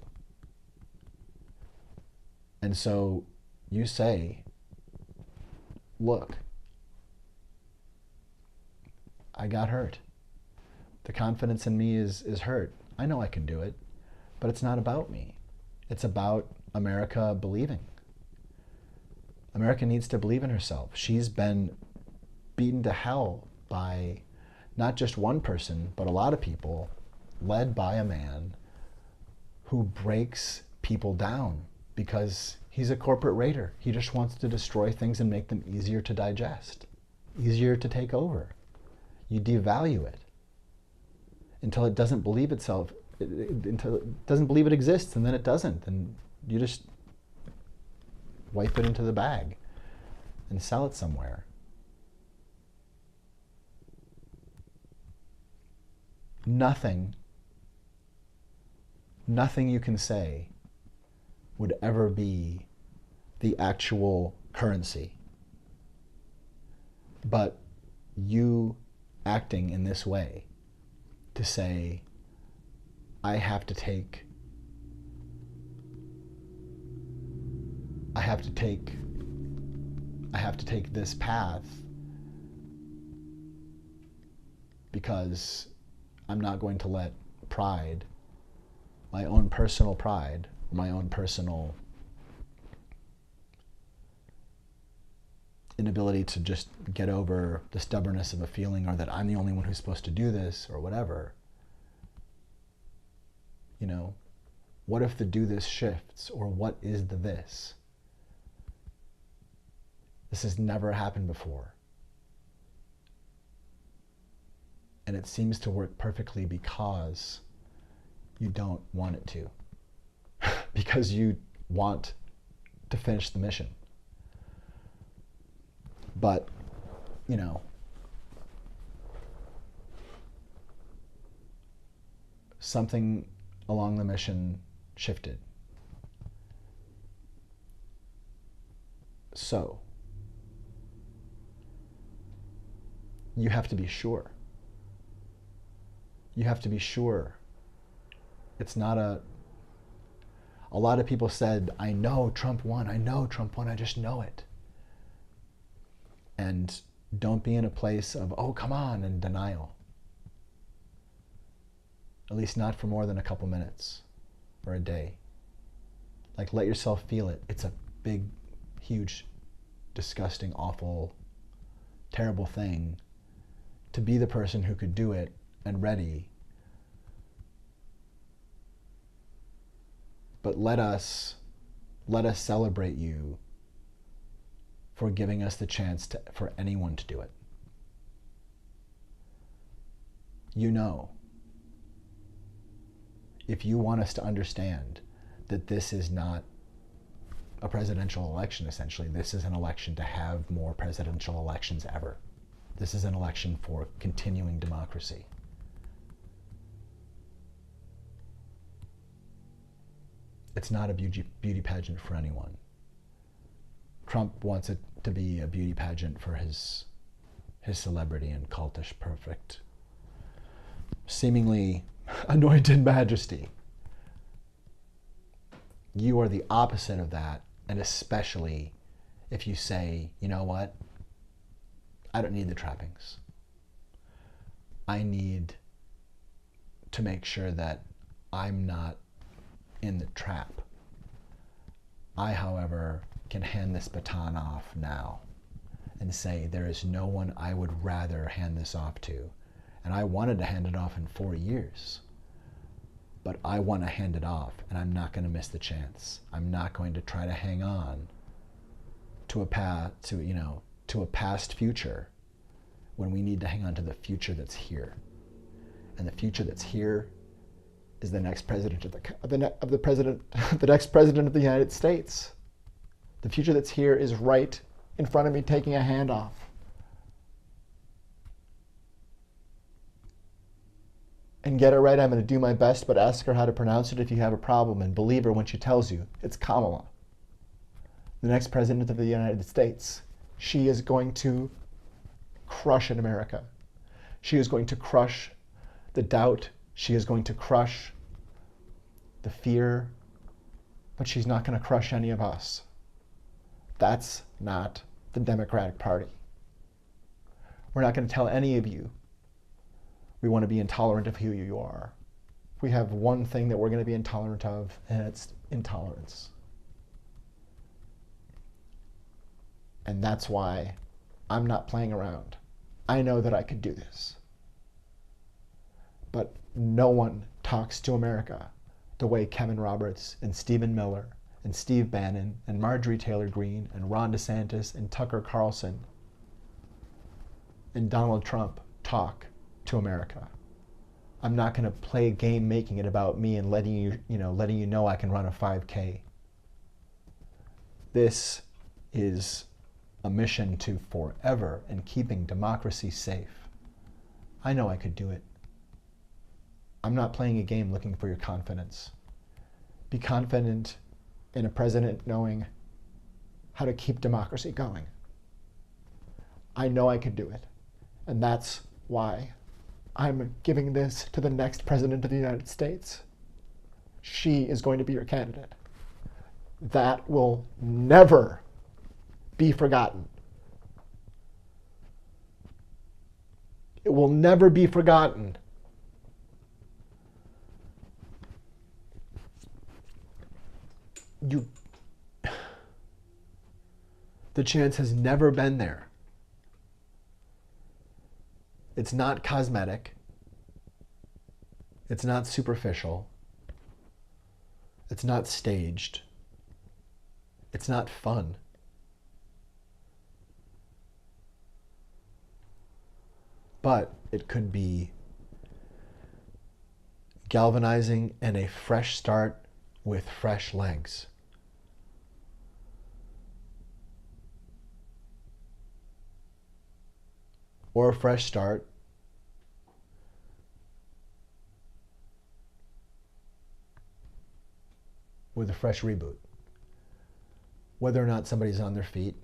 And so you say, look, I got hurt. The confidence in me is hurt. I know I can do it, but it's not about me. It's about America believing. America needs to believe in herself. She's been beaten to hell by not just one person, but a lot of people, led by a man who breaks people down because he's a corporate raider. He just wants to destroy things and make them easier to digest, easier to take over. You devalue it until it doesn't believe itself, until it doesn't believe it exists, and then it doesn't. And you just wipe it into the bag and sell it somewhere. Nothing you can say would ever be the actual currency. But you acting in this way to say, I have to take this path because I'm not going to let pride, my own personal pride, my own personal inability to just get over the stubbornness of a feeling, or that I'm the only one who's supposed to do this, or whatever. You know, what if the do this shifts, or what is the this? This has never happened before. And it seems to work perfectly because you don't want it to. Because you want to finish the mission. But, you know, something along the mission shifted. So, you have to be sure. You have to be sure. It's not a lot of people said, I know Trump won, I just know it. And don't be in a place of, oh, come on, and denial. At least not for more than a couple minutes or a day. Like, let yourself feel it. It's a big, huge, disgusting, awful, terrible thing to be the person who could do it and ready. But let us celebrate you for giving us the chance for anyone to do it. You know, if you want us to understand that this is not a presidential election, essentially, this is an election to have more presidential elections ever. This is an election for continuing democracy. It's not a beauty pageant for anyone. Trump wants it to be a beauty pageant for his celebrity and cultish, perfect, seemingly anointed majesty. You are the opposite of that, and especially if you say, you know what, I don't need the trappings. I need to make sure that I'm not in the trap. I, however, can hand this baton off now and say there is no one I would rather hand this off to. And I wanted to hand it off in 4 years. But I want to hand it off, and I'm not going to miss the chance. I'm not going to try to hang on to a past future when we need to hang on to the future that's here. And the future that's here is the next president the next president of the United States. The future that's here is right in front of me, taking a hand off. and get it right, I'm going to do my best, but ask her how to pronounce it if you have a problem, and believe her when she tells you it's Kamala, the next president of the United States. She is going to crush in America. She is going to crush the doubt. She is going to crush the fear, but she's not going to crush any of us. That's not the Democratic Party. We're not going to tell any of you we want to be intolerant of who you are. We have one thing that we're going to be intolerant of, and it's intolerance. And that's why I'm not playing around. I know that I could do this. But no one talks to America the way Kevin Roberts and Stephen Miller and Steve Bannon and Marjorie Taylor Greene and Ron DeSantis and Tucker Carlson and Donald Trump talk to America. I'm not going to play a game making it about me and letting you know I can run a 5K. This is a mission to forever and keeping democracy safe. I know I could do it. I'm not playing a game looking for your confidence. Be confident in a president knowing how to keep democracy going. I know I could do it. And that's why I'm giving this to the next president of the United States. She is going to be your candidate. That will never be forgotten. It will never be forgotten. The chance has never been there. It's not cosmetic. It's not superficial. It's not staged. It's not fun. But it could be galvanizing and a fresh start with fresh legs. Or a fresh start with a fresh reboot. Whether or not somebody's on their feet.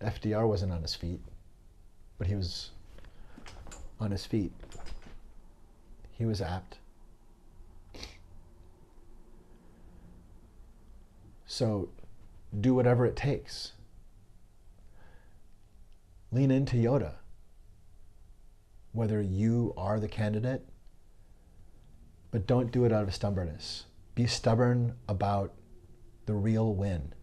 FDR wasn't on his feet, but he was on his feet. He was apt. So do whatever it takes. Lean into Yoda. Whether you are the candidate, but don't do it out of stubbornness. Be stubborn about the real win.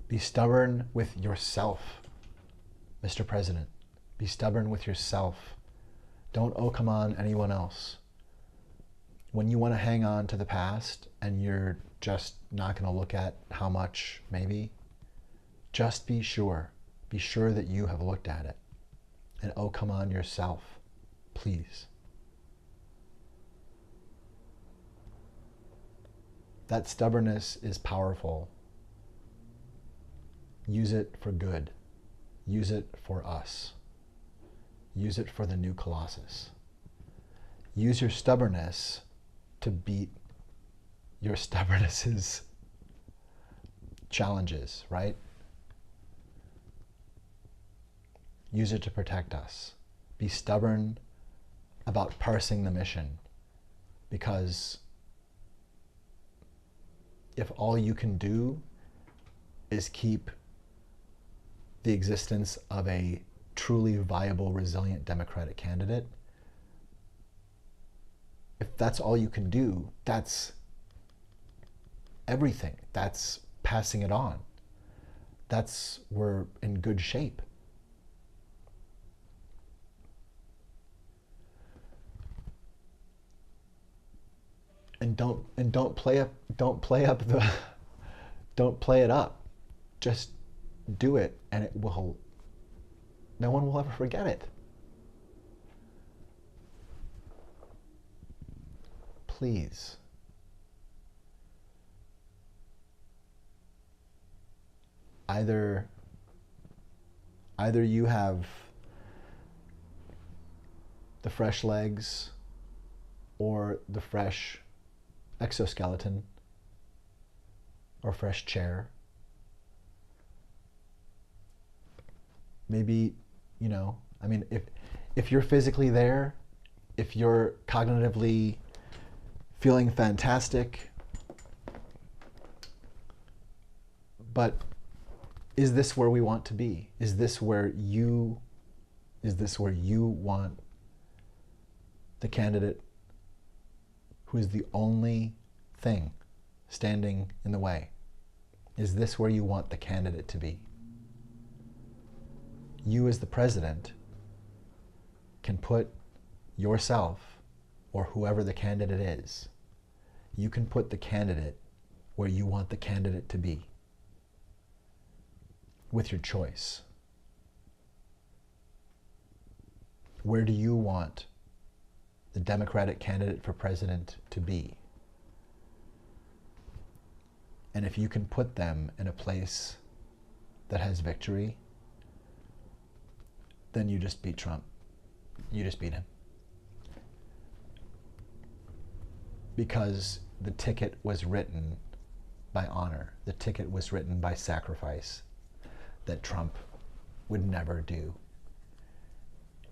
Be stubborn with yourself, Mr. President. Be stubborn with yourself. Don't come on anyone else. When you want to hang on to the past and you're just not going to look at how much, maybe, just be sure. Be sure that you have looked at it. And come on yourself, please. That stubbornness is powerful. Use it for good. Use it for us. Use it for the new Colossus. Use your stubbornness to beat your stubbornness's challenges, right? Use it to protect us. Be stubborn about parsing the mission, because if all you can do is keep the existence of a truly viable, resilient Democratic candidate, if that's all you can do, that's everything. That's passing it on. We're in good shape. And don't play it up. Just do it, and no one will ever forget it. Please. Either you have the fresh legs or the fresh exoskeleton or fresh chair. Maybe, you know, I mean, if you're physically there, if you're cognitively feeling fantastic, but is this where we want to be? Is this where you want the candidate who is the only thing standing in the way? Is this where you want the candidate to be? You as the president can put yourself, or whoever the candidate is, you can put the candidate where you want the candidate to be with your choice. Where do you want the Democratic candidate for president to be? And if you can put them in a place that has victory, then you just beat Trump. You just beat him. Because the ticket was written by honor. The ticket was written by sacrifice that Trump would never do.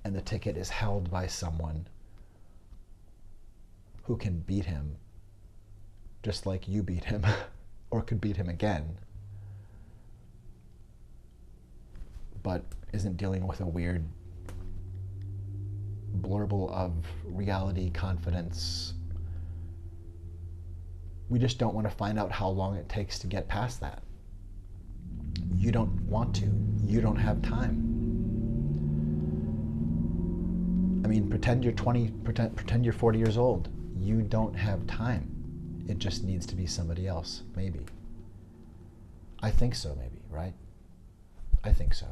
And the ticket is held by someone who can beat him just like you beat him or could beat him again, but isn't dealing with a weird blurble of reality, confidence. We just don't want to find out how long it takes to get past that. You don't want to. You don't have time. I mean, pretend you're 20, pretend you're 40 years old. You don't have time. It just needs to be somebody else, maybe. I think so, maybe, right? I think so.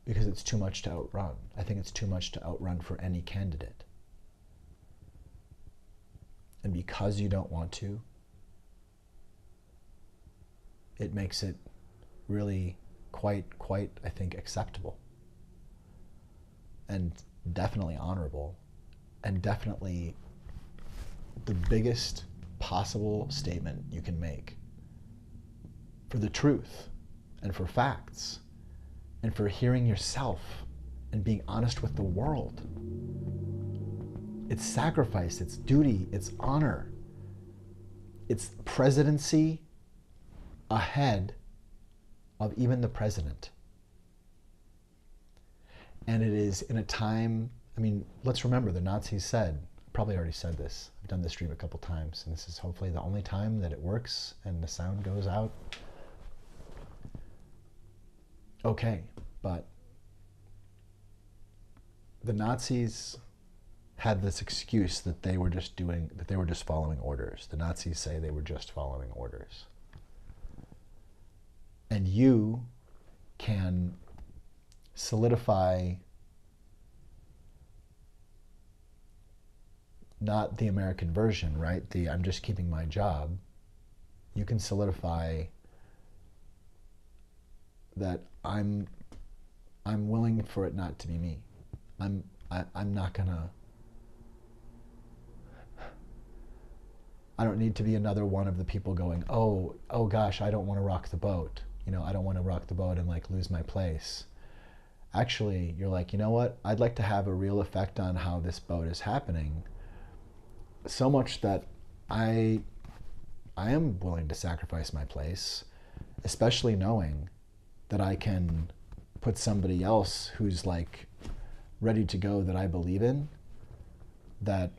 Because it's too much to outrun. I think it's too much to outrun for any candidate. And because you don't want to, it makes it really quite, I think, acceptable. And definitely honorable. And definitely the biggest possible statement you can make for the truth and for facts and for hearing yourself and being honest with the world. It's sacrifice, it's duty, it's honor. It's presidency ahead of even the president. And it is in a time, I mean, let's remember the Nazis said, probably already said this, I've done this stream a couple times, and this is hopefully the only time that it works and the sound goes out. Okay, but the Nazis had this excuse that they were just following orders. The Nazis say they were just following orders. And you can solidify not the American version, right? The I'm just keeping my job. You can solidify that I'm willing for it not to be me. I'm not gonna. I don't need to be another one of the people going, oh gosh, I don't want to rock the boat. You know, I don't want to rock the boat and like lose my place. Actually, you're like, you know what? I'd like to have a real effect on how this boat is happening. So much that I am willing to sacrifice my place, especially knowing that I can put somebody else who's like ready to go that I believe in, that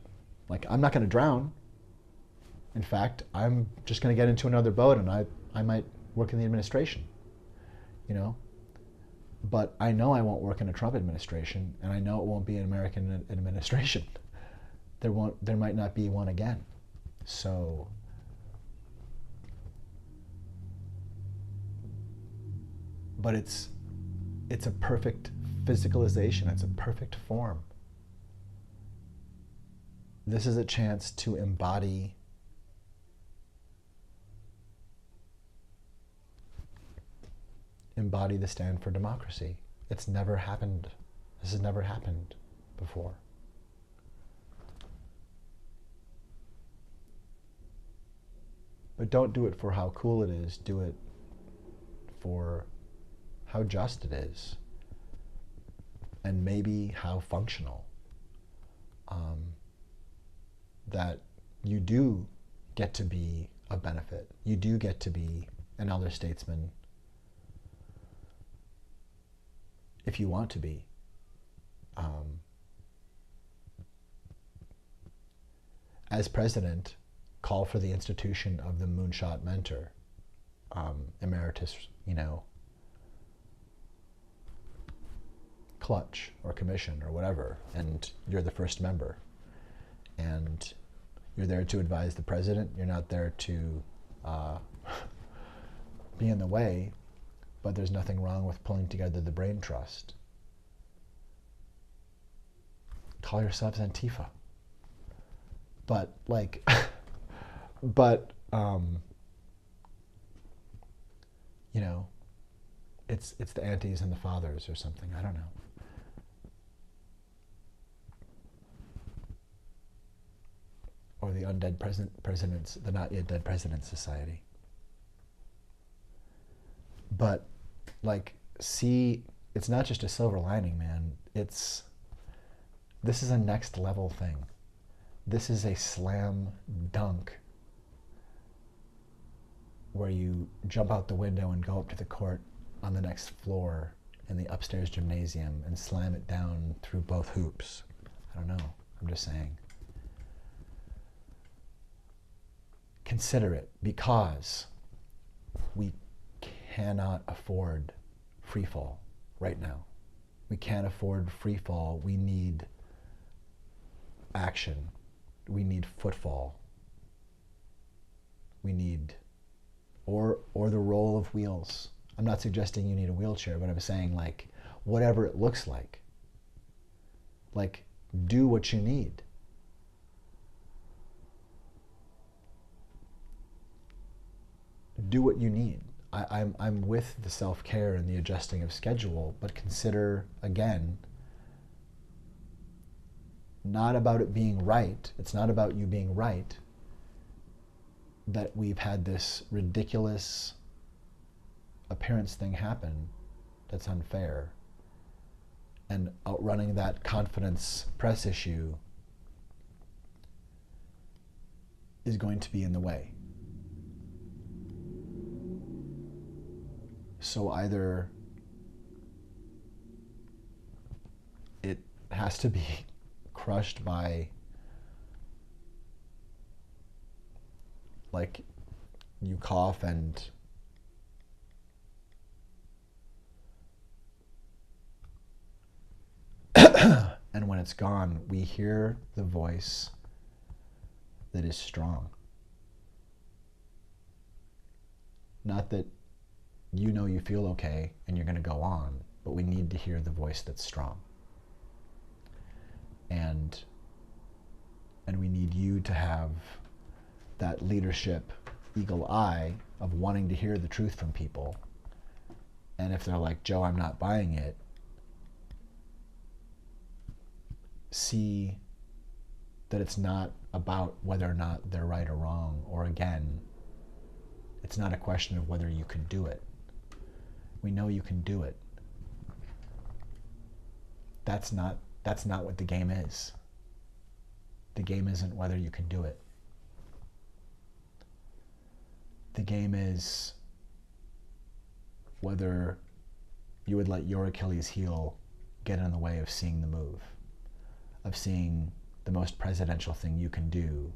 like I'm not going to drown. In fact, I'm just going to get into another boat and I might work in the administration, you know? But I know I won't work in a Trump administration, and I know it won't be an American administration. There might not be one again. So but it's a perfect physicalization, it's a perfect form. This is a chance to embody the stand for democracy. It's never happened. This has never happened before. But don't do it for how cool it is. Do it for how just it is. And maybe how functional. That you do get to be a benefit. You do get to be an elder statesman if you want to be. As president, call for the institution of the moonshot mentor, emeritus, clutch or commission or whatever, and you're the first member. And you're there to advise the president. You're not there to be in the way, but there's nothing wrong with pulling together the brain trust. Call yourselves Antifa. But it's the aunties and the fathers or something. I don't know. Or the undead presidents, the not yet dead presidents society. But see, it's not just a silver lining, man. This is a next level thing. This is a slam dunk where you jump out the window and go up to the court on the next floor in the upstairs gymnasium and slam it down through both hoops. I don't know. I'm just saying. Consider it, because we cannot afford free fall right now. We can't afford free fall. We need action. We need footfall. We need, or the roll of wheels. I'm not suggesting you need a wheelchair, but I'm saying whatever it looks like. Do what you need. Do what you need. I'm with the self-care and the adjusting of schedule, but consider, again, not about it being right. It's not about you being right that we've had this ridiculous appearance thing happen that's unfair. And outrunning that confidence press issue is going to be in the way. So either it has to be crushed by, you cough and and when it's gone, we hear the voice that is strong. Not that you feel okay and you're going to go on, but we need to hear the voice that's strong. And we need you to have that leadership eagle eye of wanting to hear the truth from people. And if they're like, Joe, I'm not buying it, see that it's not about whether or not they're right or wrong, or again, it's not a question of whether you can do it. We know you can do it. That's not what the game is. The game isn't whether you can do it. The game is whether you would let your Achilles heel get in the way of seeing the move, of seeing the most presidential thing you can do.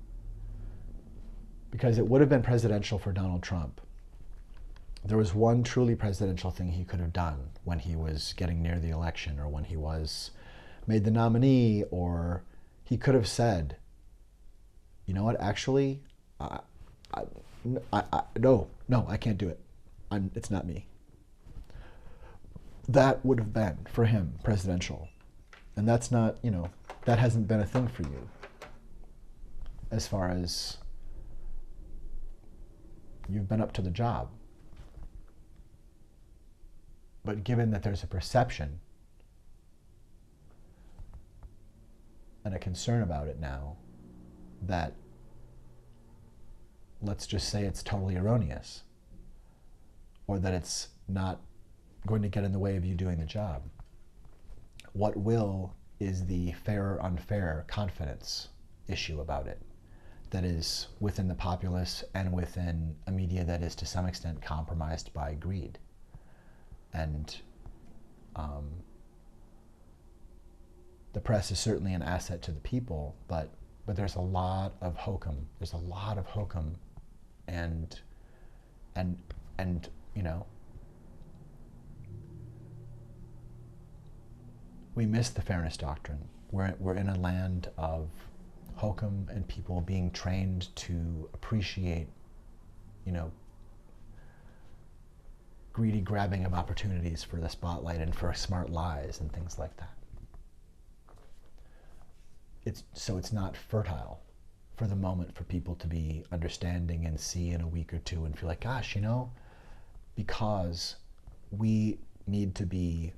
Because it would have been presidential for Donald Trump. There was one truly presidential thing he could have done when he was getting near the election, or when he was made the nominee, or he could have said, you know what, actually, no, I can't do it. It's not me. That would have been, for him, presidential. And that's not, that hasn't been a thing for you. As far as you've been up to the job. But given that there's a perception and a concern about it now that, let's just say, it's totally erroneous, or that it's not going to get in the way of you doing the job. What will is the fair or unfair confidence issue about it that is within the populace and within a media that is to some extent compromised by greed. And the press is certainly an asset to the people, but there's a lot of hokum. There's a lot of hokum, and you know, we miss the fairness doctrine. We're in a land of hokum and people being trained to appreciate, you know, greedy grabbing of opportunities for the spotlight and for smart lies and things like that. It's not fertile for the moment for people to be understanding and see in a week or two and feel like, gosh, you know, because we need to be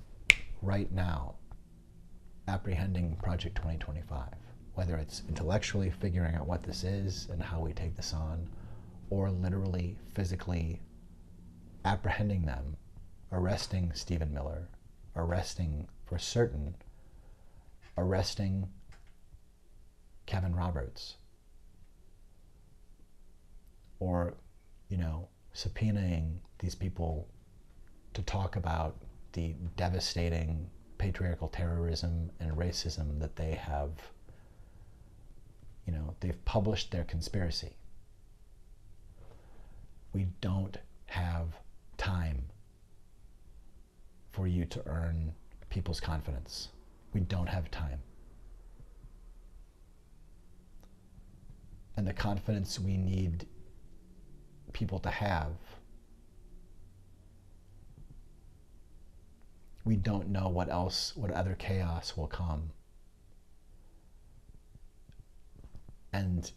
right now apprehending Project 2025, whether it's intellectually figuring out what this is and how we take this on, or literally, physically apprehending them, arresting Stephen Miller, arresting Kevin Roberts, or, you know, subpoenaing these people to talk about the devastating patriarchal terrorism and racism that they have, you know, they've published their conspiracy. We don't have time for you to earn people's confidence. We don't have time. And the confidence we need people to have, we don't know what other chaos will come. And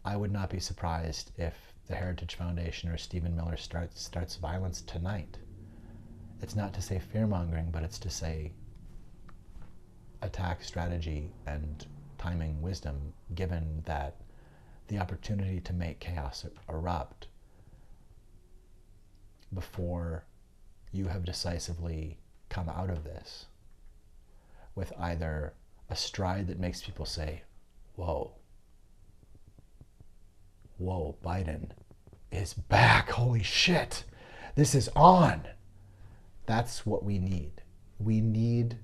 I would not be surprised if the Heritage Foundation or Stephen Miller starts violence tonight. It's not to say fear-mongering, but it's to say attack strategy and timing wisdom, given that the opportunity to make chaos erupt before you have decisively come out of this with either a stride that makes people say, whoa, Biden is back, holy shit, this is on. That's what we need. We need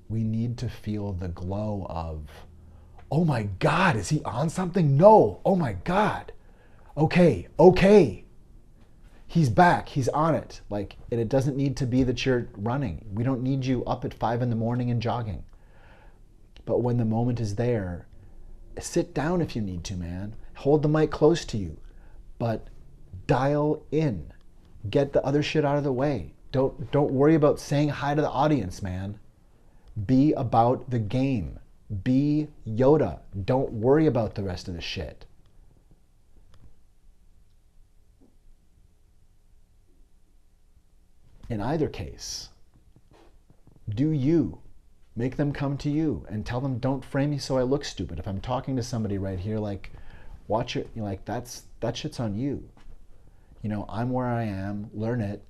to feel the glow of, oh my God, is he on something? No, oh my God. Okay. He's back, he's on it. Like, and it doesn't need to be that you're running. We don't need you up at 5 a.m. and jogging. But when the moment is there, sit down if you need to, man. Hold the mic close to you, but dial in. Get the other shit out of the way. Don't worry about saying hi to the audience, man. Be about the game. Be Yoda. Don't worry about the rest of the shit. In either case, do you. Make them come to you and tell them, don't frame me so I look stupid. If I'm talking to somebody right here, like, watch it, you're like, that shit's on you. You know, I'm where I am, learn it,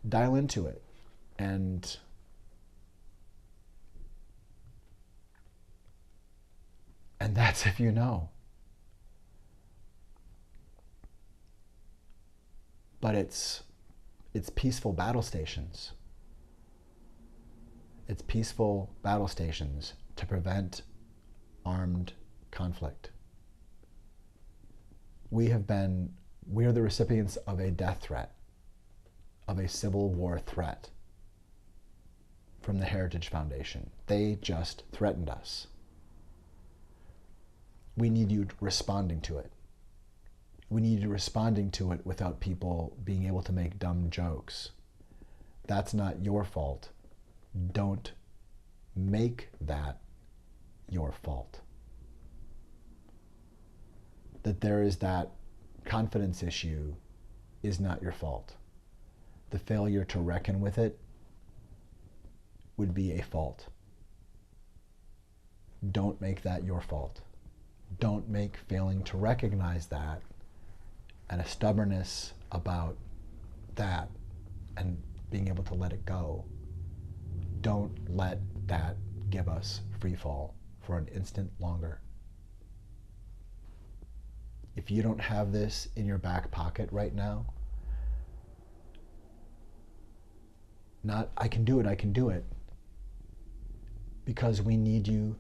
dial into it, and that's if you know. But it's peaceful battle stations. It's peaceful battle stations to prevent armed conflict. We are the recipients of a death threat, of a civil war threat from the Heritage Foundation. They just threatened us. We need you responding to it. We need you responding to it without people being able to make dumb jokes. That's not your fault. Don't make that your fault. That there is that confidence issue is not your fault. The failure to reckon with it would be a fault. Don't make that your fault. Don't make failing to recognize that and a stubbornness about that and being able to let it go. Don't let that give us free fall for an instant longer. If you don't have this in your back pocket right now, not I can do it, because we need you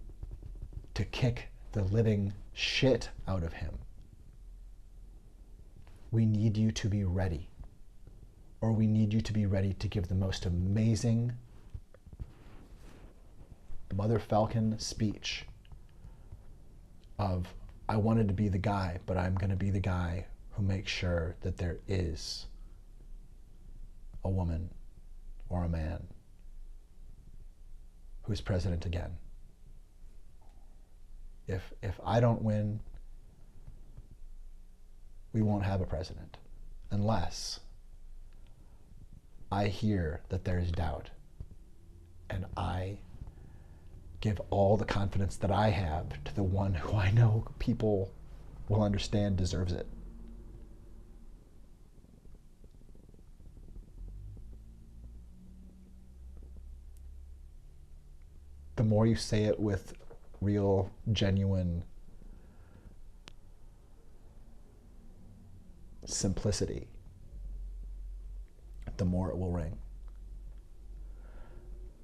to kick the living shit out of him. We need you to be ready, or we need you to be ready to give the most amazing Mother Falcon speech of, I wanted to be the guy, but I'm going to be the guy who makes sure that there is a woman or a man who's president again. If I don't win, we won't have a president unless I hear that there is doubt and I give all the confidence that I have to the one who I know people will understand deserves it. The more you say it with real, genuine simplicity, the more it will ring.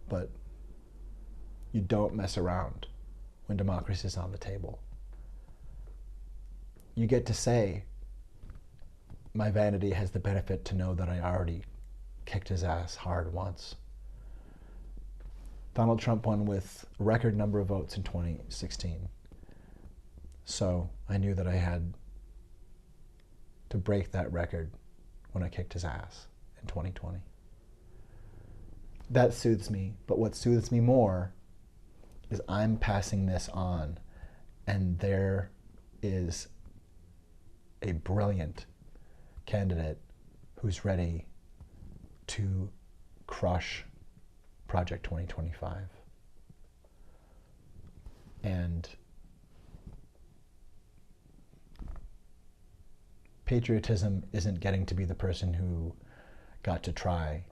But you don't mess around when democracy is on the table. You get to say, my vanity has the benefit to know that I already kicked his ass hard once. Donald Trump won with a record number of votes in 2016. So I knew that I had to break that record when I kicked his ass in 2020. That soothes me, but what soothes me more is I'm passing this on, and there is a brilliant candidate who's ready to crush Project 2025. And patriotism isn't getting to be the person who got to try.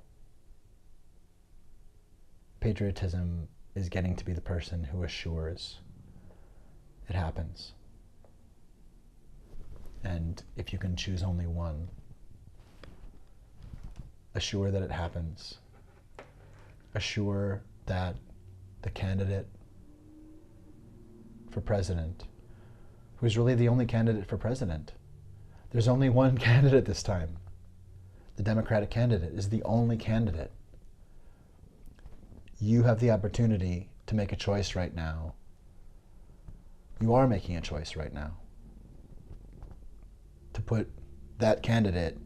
Patriotism is getting to be the person who assures it happens. And if you can choose only one, assure that it happens. Assure that the candidate for president, who's really the only candidate for president, there's only one candidate this time. The Democratic candidate is the only candidate. You have the opportunity to make a choice right now. You are making a choice right now to put that candidate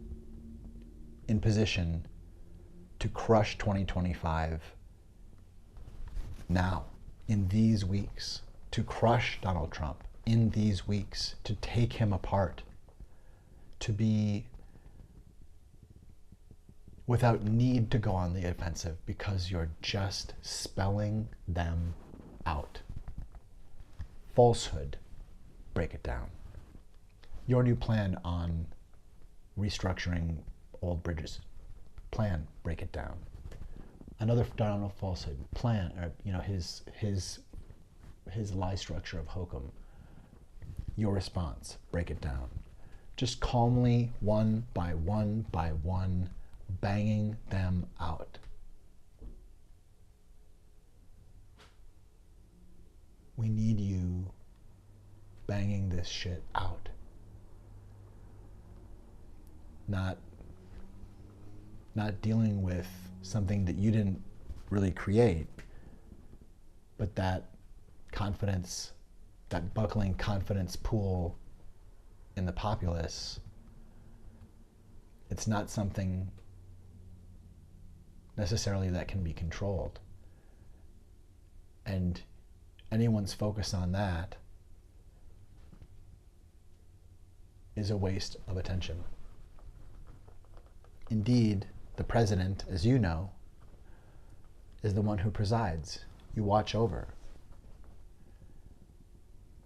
in position to crush 2025 now, in these weeks, to crush Donald Trump in these weeks, to take him apart, to be without need to go on the offensive because you're just spelling them out. FalseHood, break it down. Your new plan on restructuring old bridges. Plan, break it down. Another Donald falsehood, plan, or his lie structure of hokum. Your response, break it down. Just calmly, one by one, banging them out. We need you banging this shit out. Not dealing with something that you didn't really create, but that confidence, that buckling confidence pool in the populace, it's not something necessarily that can be controlled. And anyone's focus on that is a waste of attention. Indeed, the president, as you know, is the one who presides. You watch over.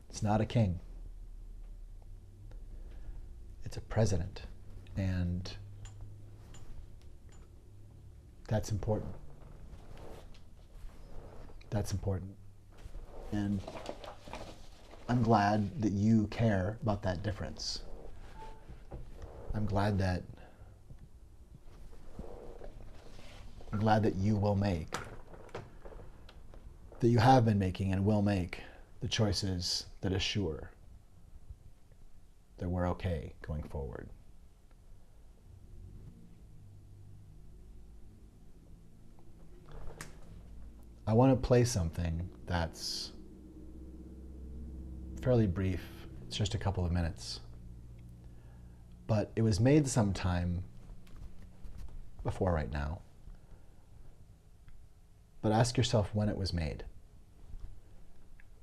It's not a king. It's a president. And that's important. That's important. And I'm glad that you care about that difference. I'm glad that you will make, that you have been making and will make the choices that assure that we're okay going forward. I want to play something that's fairly brief. It's just a couple of minutes. But it was made sometime before right now. But ask yourself when it was made.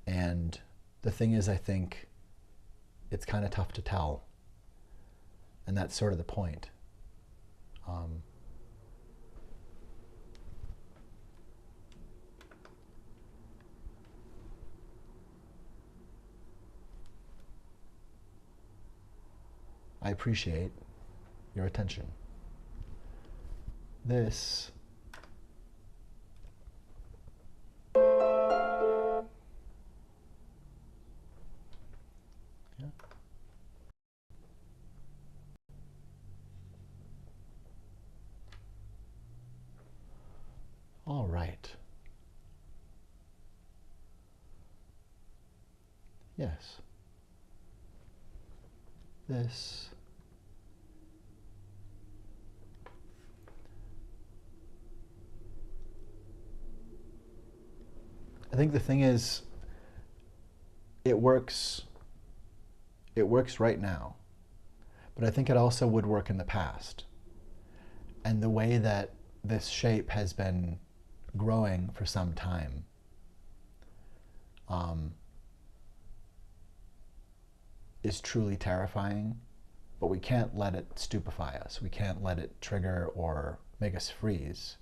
And the thing is, I think it's kind of tough to tell. And that's sort of the point. I appreciate your attention. This all right. Yes. This I think the thing is, it works right now, but I think it also would work in the past. And the way that this shape has been growing for some time, is truly terrifying, but we can't let it stupefy us. We can't let it trigger or make us freeze.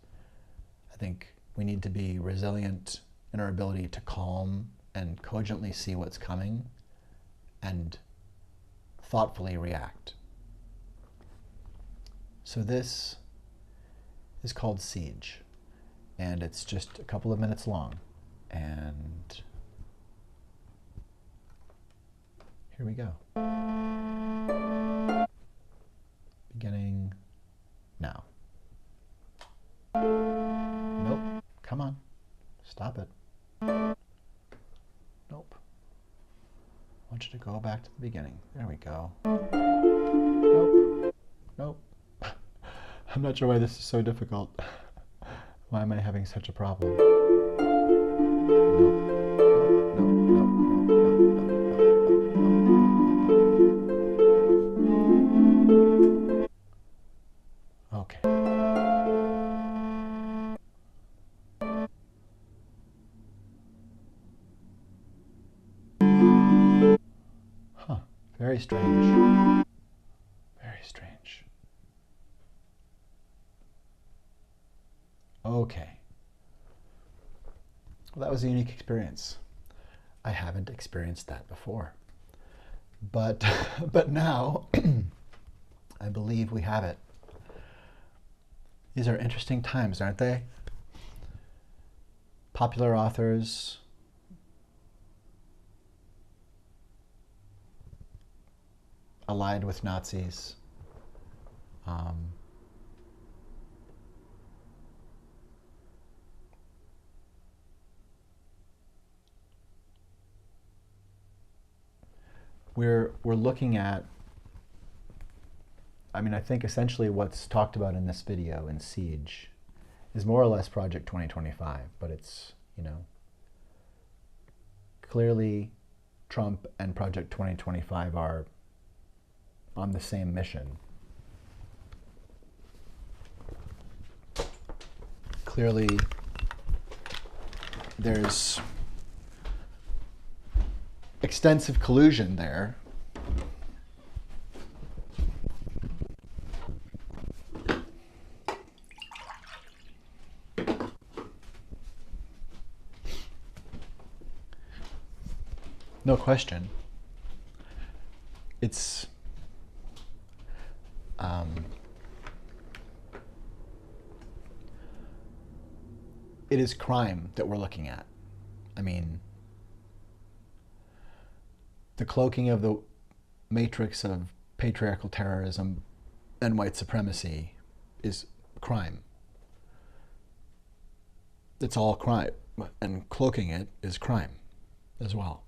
I think we need to be resilient in our ability to calm and cogently see what's coming and thoughtfully react. So this is called Siege, and it's just a couple of minutes long. And here we go. Beginning now. Nope, come on, stop it. Nope. I want you to go back to the beginning. There we go. Nope. Nope. I'm not sure why this is so difficult. Why am I having such a problem? Nope. Nope. Nope. Okay. Huh. Very strange. Very strange. Okay. Well, that was a unique experience. I haven't experienced that before. But now, I believe we have it. These are interesting times, aren't they? Popular authors, allied with Nazis, we're looking at, I mean, I think essentially what's talked about in this video in Siege is more or less Project 2025, but it's, you know, clearly Trump and Project 2025 are on the same mission. Clearly, there's extensive collusion there. No question. It's it is crime that we're looking at. I mean, the cloaking of the matrix of patriarchal terrorism and white supremacy is crime. It's all crime, and cloaking it is crime as well.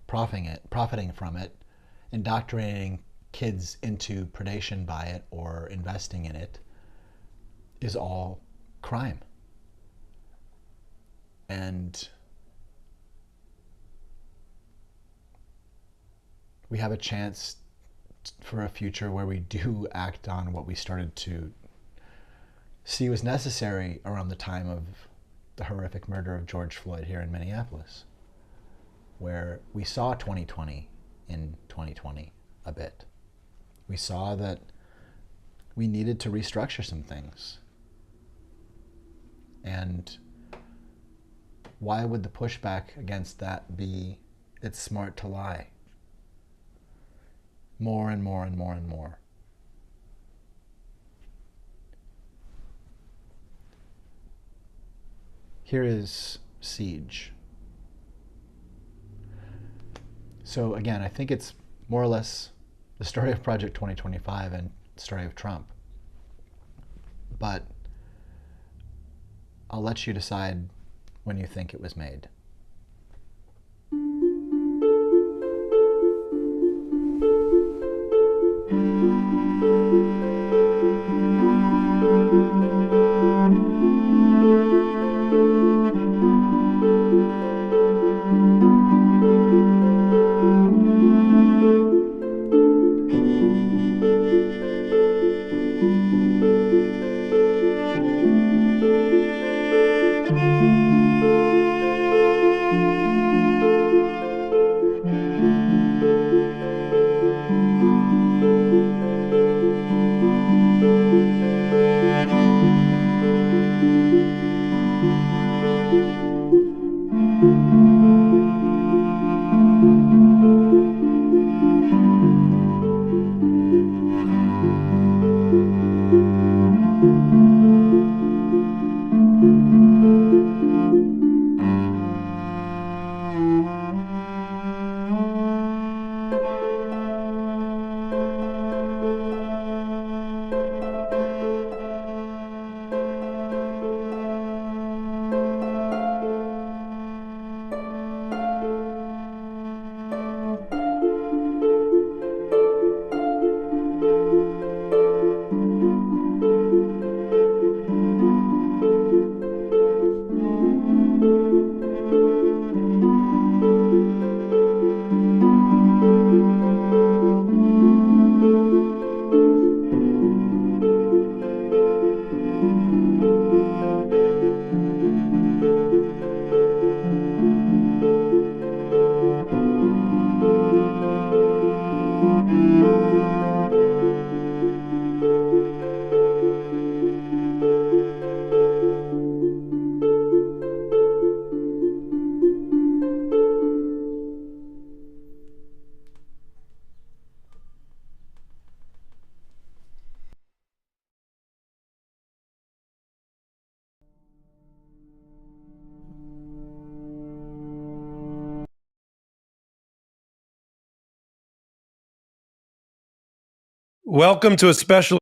Profiting from it, indoctrinating kids into predation by it or investing in it is all crime. And we have a chance for a future where we do act on what we started to see was necessary around the time of the horrific murder of George Floyd here in Minneapolis, where we saw 2020 in 2020 a bit. We saw that we needed to restructure some things. And why would the pushback against that be, it's smart to lie? More and more and more and more. Here is Siege. So again, I think it's more or less the story of Project 2025 and the story of Trump. But I'll let you decide when you think it was made. Welcome to a special